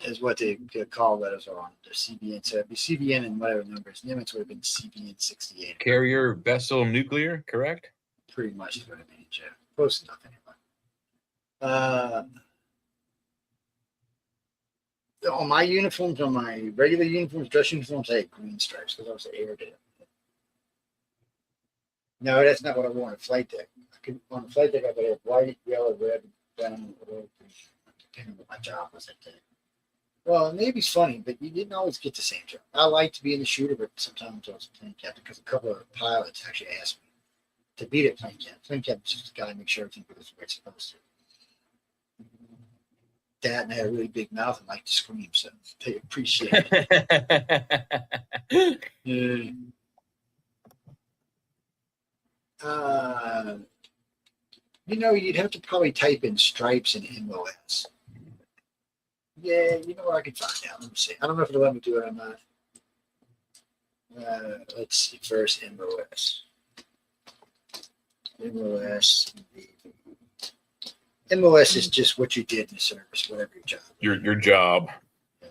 is what the call letters are on. They're CBN. So it'd be CBN and whatever numbers. Nimitz would have been CBN 68. Carrier vessel nuclear, correct? Pretty much is what it means. Yeah, close enough anyway. On my uniforms, on my regular uniforms, dress uniforms, I had green stripes because I was the air deck. No, that's not what I wore on a flight deck. On the flight deck, I could have white, yellow, red, brown, or depending on what my job was that day. Well, Navy's funny, but you didn't always get the same job. I liked to be in the shooter, but sometimes I was a plane captain because a couple of pilots actually asked me to be the plane captain. Plane captain's just the guy to make sure everything goes where it's supposed to. That, and I had a really big mouth and liked to scream, so they appreciate it. Yeah. You'd have to probably type in stripes and MOS. Yeah, you know what, I can find out. Let me see. I don't know if it'll let me do it or not. Let's see. First, MOS. MOS is just what you did in the service, whatever your job. Your job. Yeah.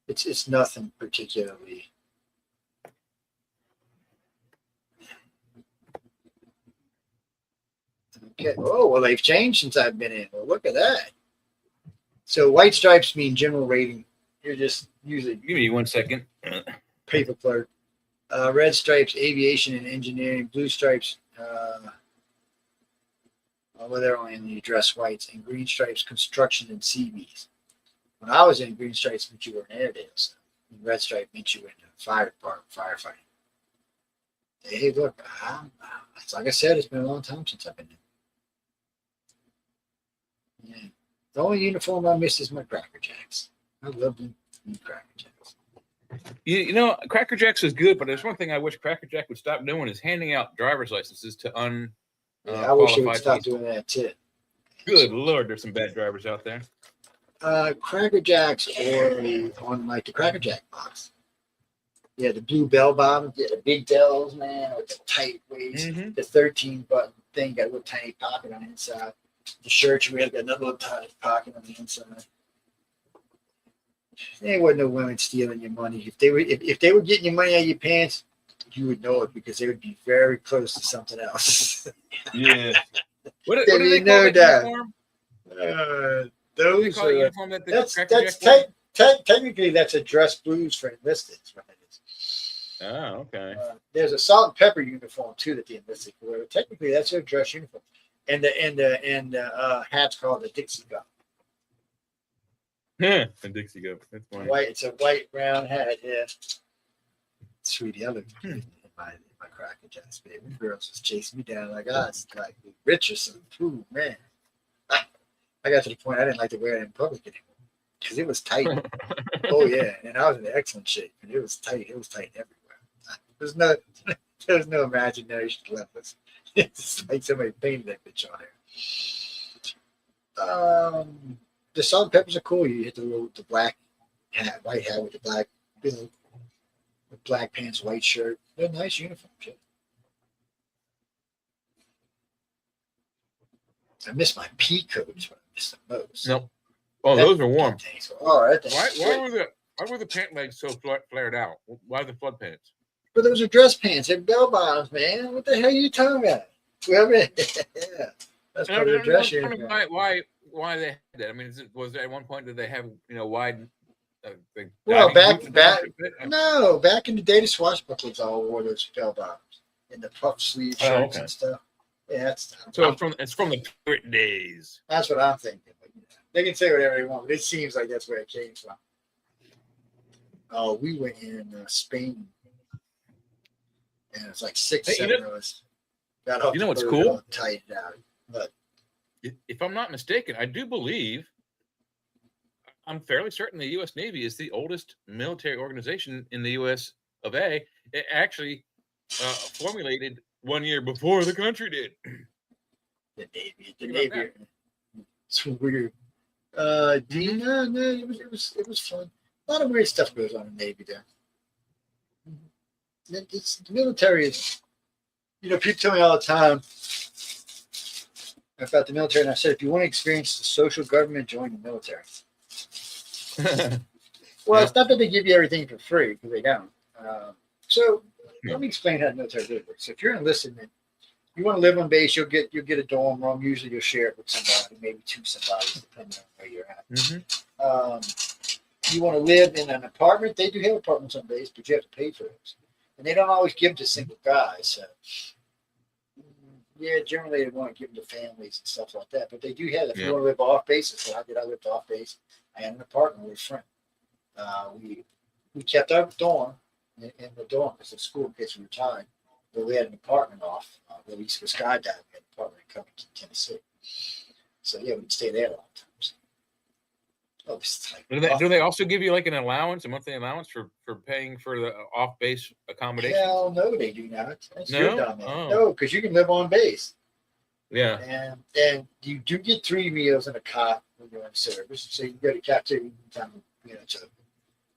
It's nothing particularly Okay. Oh, well, they've changed since I've been in. Well, look at that. So white stripes mean general rating. You're just usually Give me 1 second. paper clerk. Red stripes, aviation and engineering. Blue stripes, well, they're only in the address whites. And green stripes, construction and CVs. When I was in, green stripes meant you were in Airedale. So red stripe meant you were in the fire department, firefighting. Hey, look, it's like I said, it's been a long time since I've been in. Yeah. The only uniform I miss is my Cracker Jacks. I love them Cracker Jacks. You know, Cracker Jacks is good, but there's one thing I wish Cracker Jack would stop doing is handing out driver's licenses to I wish they would stop doing that too. Good Lord, there's some bad drivers out there. Cracker Jacks or on like the Cracker Jack box. Yeah, the blue bell bottoms, yeah, the big bells, man, with the tight waist, the 13 button thing, got a little tiny pocket on the inside. The shirt you wear got another little tiny pocket on the inside. There wasn't no women stealing your money. If they were getting your money out of your pants, you would know it because they would be very close to something else. Yeah. What do you they know call that that? uniform? Those Call it are, uniform that the that's Cracker Jack wear? technically that's a dress blues for enlisted. Right? Oh, okay. There's a salt and pepper uniform too that the enlisted wear. Technically, that's their dress uniform, and the hat's called the Dixie Cup. The Dixie Cup. That's funny. White. It's a white round hat. Yeah. Sweetie, I look good in my Cracker Jacks, baby. Girls was chasing me down like I was like Richardson. Ooh, man. I got to the point I didn't like to wear it in public anymore because it was tight. Oh yeah, and I was in excellent shape, and it was tight. It was tight everywhere. There's no imagination left. It's like somebody painted that bitch on there. The salt and peppers are cool. You hit the black hat, white hat with the black, with black pants, white shirt. They're nice uniforms. Yeah. I miss my pea coats. What I miss the most. Nope. Oh, those are warm. All right. Why were the pant legs so flared out? Why the flood pants? But those are dress pants. They're bell bottoms, man. What the hell are you talking about? Well, yeah, that's part of the dress uniform. Why they had that? I mean, was there at one point did they have wide? Well, back in the day, the swashbucklers all wore those bell bottoms and the puff sleeve shirts and stuff. Yeah, it's from the pirate days. That's what I'm thinking. They can say whatever they want, but it seems like that's where it came from. Oh, we went in Spain, and it's like 7 of us. You know what's cool? Tight out, but if I'm not mistaken, I do believe, I'm fairly certain the U.S. Navy is the oldest military organization in the U.S. of A. It actually formulated 1 year before the country did. The Navy. It's weird. No, it was fun. A lot of weird stuff goes on in the Navy there. The military is, people tell me all the time about the military, and I said, if you want to experience the social government, join the military. Well, it's not that they give you everything for free, because they don't. Let me explain how the military really works. So if you're enlisted, you want to live on base, you'll get a dorm room. Usually you'll share it with somebody, maybe two somebody, depending on where you're at. You want to live in an apartment. They do have apartments on base, but you have to pay for those. And they don't always give them to single guys. So, yeah, generally they want to give them to families and stuff like that. But they do have, if you want to live off base, that's what I did. I lived off base. I had an apartment with a friend. We kept our dorm in the dorm because the school kids were retired. But we had an apartment off where we used to skydiving. We had an apartment in Covington, Tennessee. So, yeah, we'd stay there a lot of times. Oh, do they also give you like an allowance, a monthly allowance for paying for the off-base accommodation? Hell no, they do not. That's no? your dumb man. Oh. No, because you can live on base. Yeah. And you do get 3 meals in a cot when you're in service. So you can go to cafeteria anytime it's open.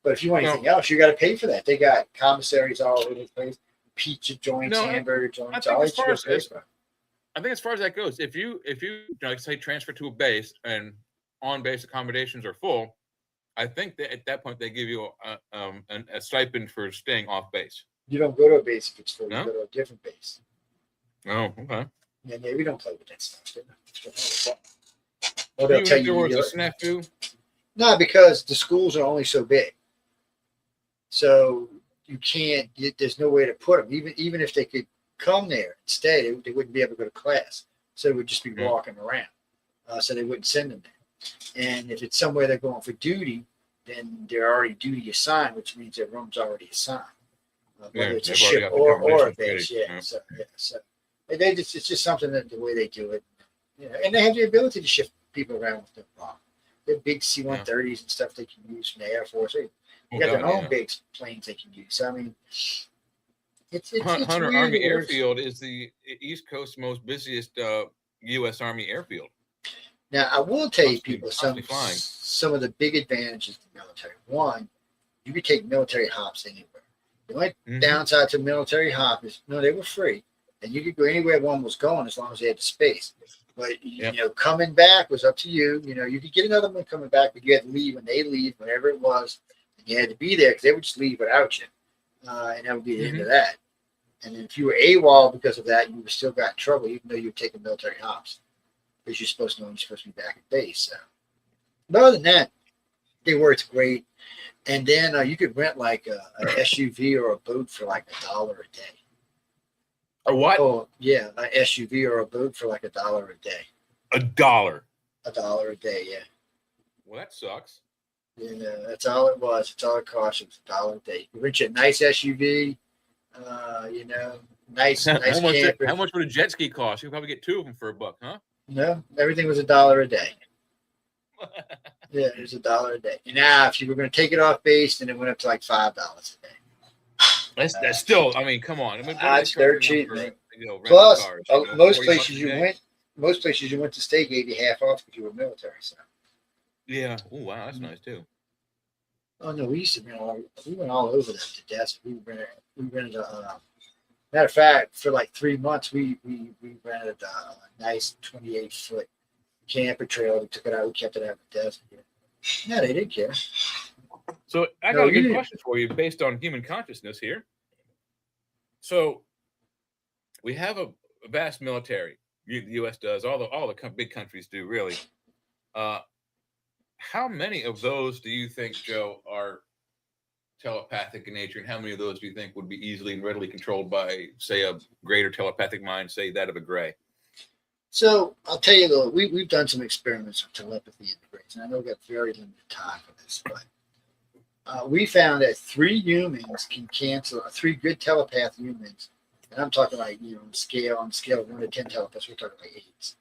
But if you want anything else, you got to pay for that. They got commissaries all over the place, pizza joints, hamburger joints. I think as far as that goes, if you like say transfer to a base and on-base accommodations are full, I think that at that point they give you a stipend for staying off base. You don't go to a base if it's full. You go to a different base. Oh, okay. Yeah, we don't play with that stuff. Or they'll tell you there was a snafu. No, because the schools are only so big, so you can't. There's no way to put them. Even if they could come there and stay, they wouldn't be able to go to class. So they would just be walking around. So they wouldn't send them there. And if it's somewhere they're going for duty, then they're already duty assigned, which means their room's already assigned. Whether it's a ship or a base, So it's just something that the way they do it, and they have the ability to shift people around with no problem. They're big C-130s and stuff they can use from the Air Force. They got their own big planes they can use. So, I mean, it's Hunter weird. Army Airfield is the East Coast's most busiest U.S. Army airfield. Now, I will tell you, people, some of the big advantages of the military. One, you could take military hops anywhere. The only downside to military hop is, they were free, and you could go anywhere one was going as long as they had the space. But coming back was up to you. You could get another one coming back, but you had to leave when they leave, whenever it was. And you had to be there because they would just leave without you, and that would be the end of that. And then if you were AWOL because of that, you still got in trouble, even though you were taking military hops, because you're supposed to know you're supposed to be back at base. So, but other than that, they worked great. And then you could rent like a SUV or a boat for like $1 a day. A what? Oh, yeah, an SUV or a boat for like $1 a day. $1? $1 a day, yeah. Well, that sucks. Yeah, that's all it was. It's all it cost. It was $1 a day. You rent you a nice SUV, nice camper. How much would a jet ski cost? You could probably get 2 of them for $1, huh? No, everything was $1 a day. Yeah, it was $1 a day. And now, if you were going to take it off base, then it went up to like $5 a day. That's still. I mean, come on. It's dirt cheap, man. Plus, most places you went to stay gave you half off if you were military. So. Yeah. Oh wow, that's nice too. Oh no, we went all over them to death. We rented matter of fact, for like 3 months, we rented a nice 28-foot camper trailer. We took it out. We kept it out in the desert. Yeah, they didn't care. So I got a good question for you based on human consciousness here. So we have a vast military. The U.S. does. All the big countries do, really. How many of those do you think, Joe, are telepathic in nature, and how many of those do you think would be easily and readily controlled by, say, a greater telepathic mind, say that of a Gray? So I'll tell you, though, we've done some experiments with telepathy in the Grays, and I know we've got very limited time for this, but we found that 3 humans can cancel 3 good telepath humans, and I'm talking like on scale of 1 to 10 telepaths. We're talking like 8s.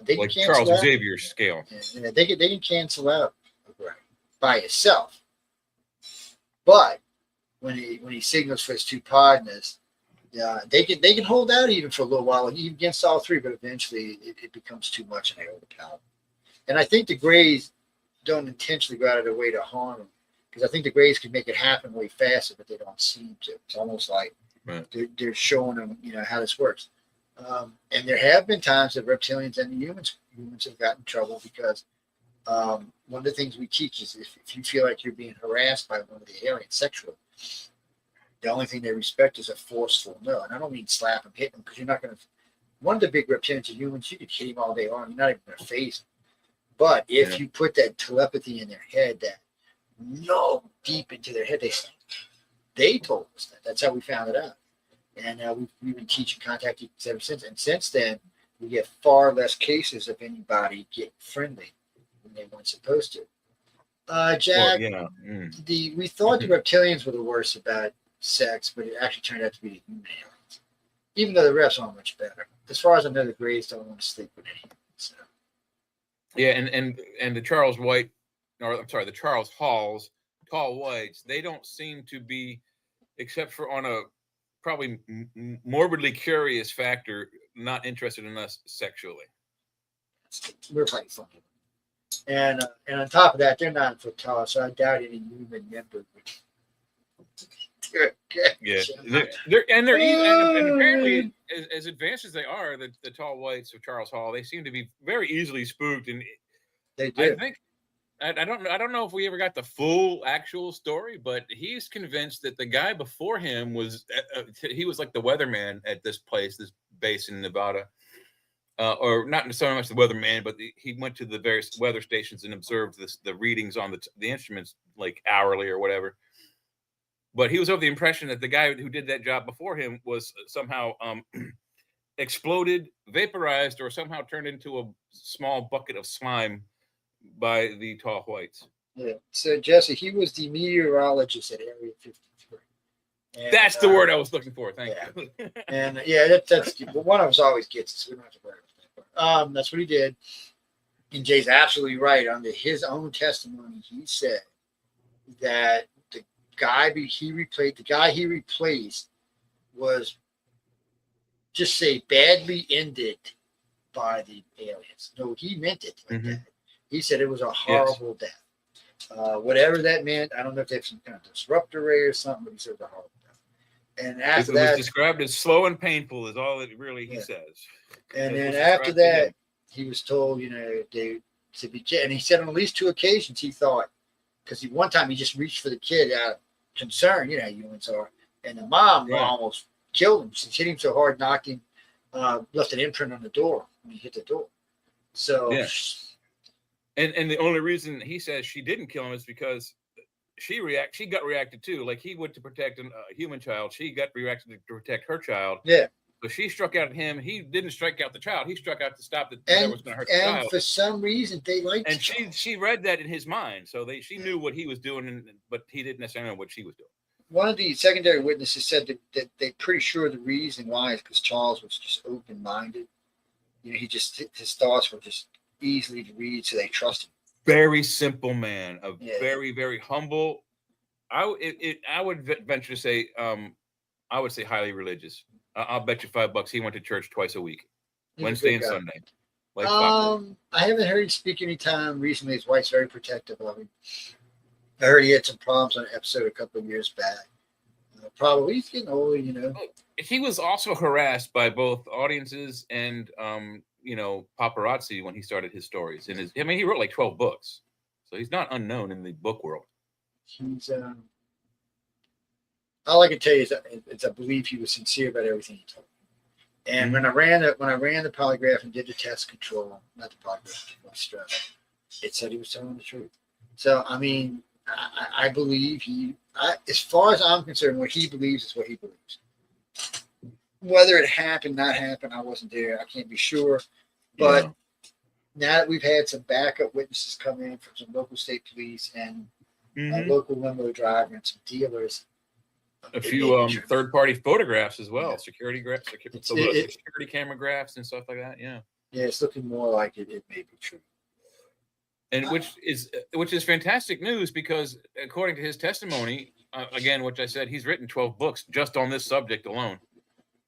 They like can Charles out, Xavier's scale. Yeah, they can cancel out a Gray by itself. But when he signals for his 2 partners, they can hold out even for a little while, even against all 3. But eventually, it becomes too much and they overpower. And I think the Grays don't intentionally go out of their way to harm them, because I think the Grays can make it happen way faster, but they don't seem to. It's almost like they're showing them, how this works. And there have been times that reptilians and the humans have gotten in trouble because. One of the things we teach is if you feel like you're being harassed by one of the aliens sexually, the only thing they respect is a forceful no. And I don't mean slap them, hit them, because you're not going to. One of the big reptilians and humans, you could hit him all day long. You're not even going to face him. But if you put that telepathy in their head, that no deep into their head, they told us that. That's how we found it out. And we've been teaching contact techniques ever since. And since then, we get far less cases of anybody getting friendly when they weren't supposed to. Jack, we thought the reptilians were the worst about sex, but it actually turned out to be the human aliens. Even though the refs aren't much better. As far as I know, the Grays don't want to sleep with anyone. So. Yeah, and the Charles Halls, tall whites, they don't seem to be, except for on a probably morbidly curious factor, not interested in us sexually. We're quite funny. And on top of that, they're 9 foot tall, so I doubt any human member would. Yeah, and apparently, as advanced as they are, the tall whites of Charles Hall, they seem to be very easily spooked, and they do. I think I don't know if we ever got the full actual story, but he's convinced that the guy before him was he was like the weatherman at this base in Nevada, or not so much the weatherman, but he went to the various weather stations and observed the readings on the instruments like hourly or whatever. But he was of the impression that the guy who did that job before him was somehow exploded, vaporized, or somehow turned into a small bucket of slime by the tall whites. Yeah. So Jesse, he was the meteorologist at Area 53. And, that's the word I was looking for. Thank you. And that's one of us always gets it, so we don't have to worry about that. That's what he did. And Jay's absolutely right. Under his own testimony, he said that the guy he replaced was just say badly ended by the aliens. No, he meant it like that. He said it was a horrible death. Whatever that meant, I don't know if they have some kind of disruptor ray or something, but he said it was a horrible death. And after that, it was described as slow and painful, is all it really he says. And then after that, he was told, to be, and he said on at least 2 occasions he thought, because one time he just reached for the kid out of concern, humans are, and the mom almost killed him. She hit him so hard, knocked him, left an imprint on the door when he hit the door. So, and the only reason he says she didn't kill him is because she got reacted too. Like he went to protect a human child, she got reacted to protect her child. Yeah. So she struck out at him. He didn't strike out the child. He struck out to stop that was going to hurt the child. And for some reason, they liked. And she read that in his mind, so she knew what he was doing, but he didn't necessarily know what she was doing. One of the secondary witnesses said that they're pretty sure the reason why is because Charles was just open-minded. His thoughts were just easily to read, so they trusted him. Very simple man, very, very humble. I would venture to say, I would say highly religious. I'll bet you $5 he went to church twice a week, Wednesday and Sunday. I haven't heard him speak any time recently. His wife's very protective of him. I heard he had some problems on an episode a couple of years back. Probably he's getting older, He was also harassed by both audiences and paparazzi when he started his stories. He wrote like 12 books, so he's not unknown in the book world. He's all I can tell you is I believe he was sincere about everything he told me. And when I ran the polygraph and did the test control, not the polygraph, stress, it said he was telling the truth. So I believe as far as I'm concerned, what he believes is what he believes. Whether it happened, not happened, I wasn't there. I can't be sure. But now that we've had some backup witnesses come in from some local state police and a local limo driver and some dealers, a few third-party photographs as well, security camera graphs and stuff like that. Yeah, it's looking more like it may be true. And which is fantastic news because according to his testimony, again, which I said, he's written 12 books just on this subject alone.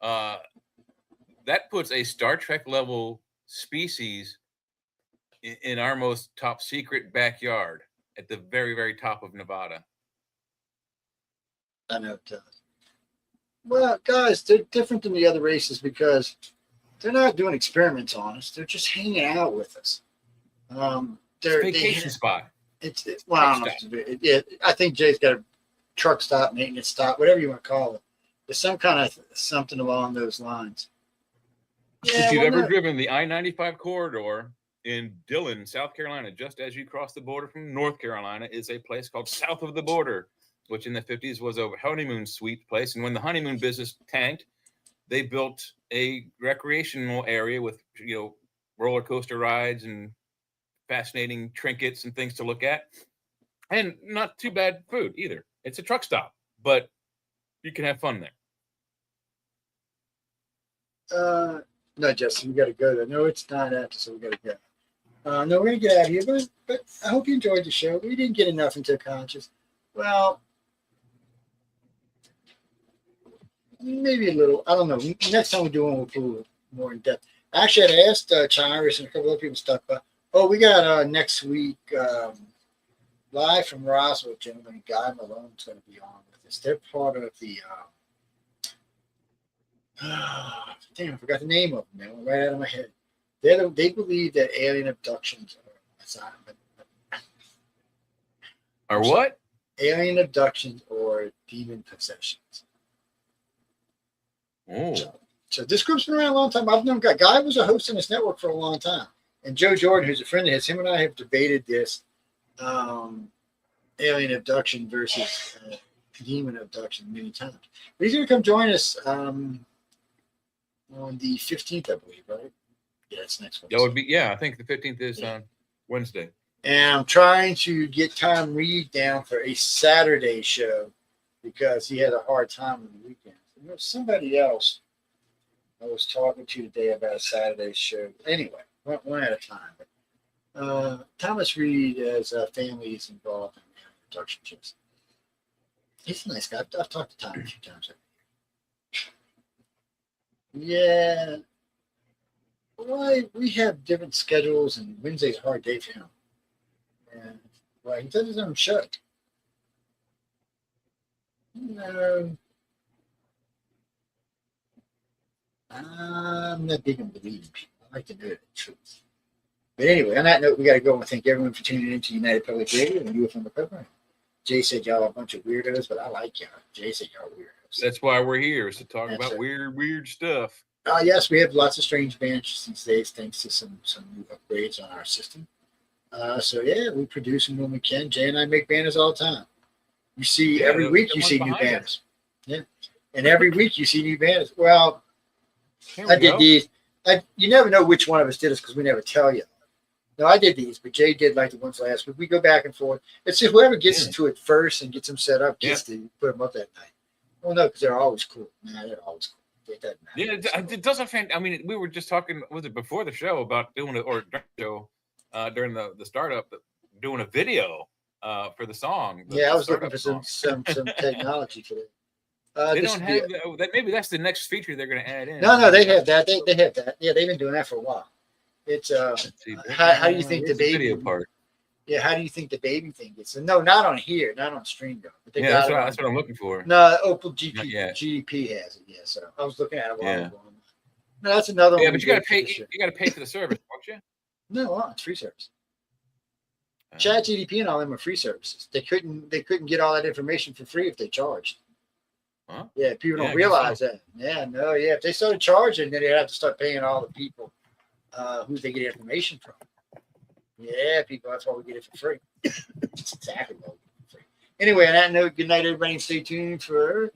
That puts a Star Trek level species in our most top secret backyard at the very, very top of Nevada. I know it does. Well, guys, they're different than the other races because they're not doing experiments on us. They're just hanging out with us. Vacation spot. I think Jay's got a truck stop, maintenance stop, whatever you want to call it. There's some kind of something along those lines. If you've ever driven the I-95 corridor in Dillon, South Carolina, just as you cross the border from North Carolina, is a place called South of the Border, which in the 50s was a honeymoon suite place. And when the honeymoon business tanked, they built a recreational area with, roller coaster rides and fascinating trinkets and things to look at. And not too bad food either. It's a truck stop, but you can have fun there. No, Justin, we got to go there. No, it's not after, so we got to go. No, we're going to get out of here, but I hope you enjoyed the show. We didn't get enough into conscious. Well, maybe a little. I don't know. Next time we do one, we'll pull more in depth. Actually, I asked Cyrus and a couple other people stuff, but we got next week live from Roswell, gentlemen. Guy Malone's going to be on with us. They're part of the. Damn, I forgot the name of them now. Right out of my head. They believe that alien abductions are what? Alien abductions or demon possessions. Oh. So this group's been around a long time. I've known Guy was a host on this network for a long time. And Joe Jordan, who's a friend of his, him and I have debated this alien abduction versus demon abduction many times. But he's going to come join us on the 15th, I believe, right? Yeah, it's next Wednesday. That would be, I think the 15th is on Wednesday. And I'm trying to get Tom Reed down for a Saturday show because he had a hard time on the weekends. And there's somebody else I was talking to today about a Saturday show. Anyway, one at a time. But, Thomas Reed, as family is involved in production shows. He's a nice guy. I've talked to Tom a few times. Yeah. Well, we have different schedules, and Wednesday's a hard day for him. And well, he does his own show. No, I'm not big on believing people. I like to know the truth. But anyway, on that note, we got to go and thank everyone for tuning in to United Public Radio and UFO Undercover. Jay said y'all are a bunch of weirdos, but I like y'all. Jay said y'all are weirdos. That's why we're here, is to talk That's about right. weird stuff. Yes, we have lots of strange bands these days, thanks to some new upgrades on our system. So yeah, we produce them when we can. Jay and I make banners all the time. You see every week you see new banners. Yeah, and every week you see new banners. Well, I did these. You never know which one of us did this because we never tell you. No, I did these, but Jay did like the ones last week. We go back and forth. It's just whoever gets to it first and gets them set up gets to put them up that night. Well, no, because they're always cool. Nah, they're always cool. It doesn't matter. Yeah, it doesn't. I mean, we were just talking. Was it before the show about doing it, or during the show, during the startup, doing a video for the song? I was looking for some technology for that. They don't have that. Maybe that's the next feature they're going to add in. No, they have that. They have that. Yeah, they've been doing that for a while. It's how do you think the baby video part? Yeah, how do you think the baby thing gets? No, not on here, not on StreamYard. But that's what I'm looking for. No, Opal GDP has it. Yeah, so I was looking at it while ago. No, that's another one. Yeah, but you got to pay. You got to pay for the service, don't you? No, it's free service. Chat GDP and all them are free services. They couldn't get all that information for free if they charged. Huh? Yeah, people don't realize that. Yeah, no, yeah. If they started charging, then they'd have to start paying all the people who they get information from. Yeah, people, that's why we get it for free. That's exactly why we get it for free. Anyway, on that note, good night, everybody, and stay tuned for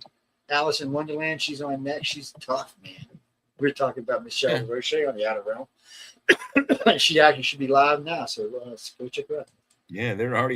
Alice in Wonderland. She's on next. She's tough, man. We're talking about Michelle Roche on the Outer Realm. She actually should be live now, so let's go check her out. Yeah, they're already on.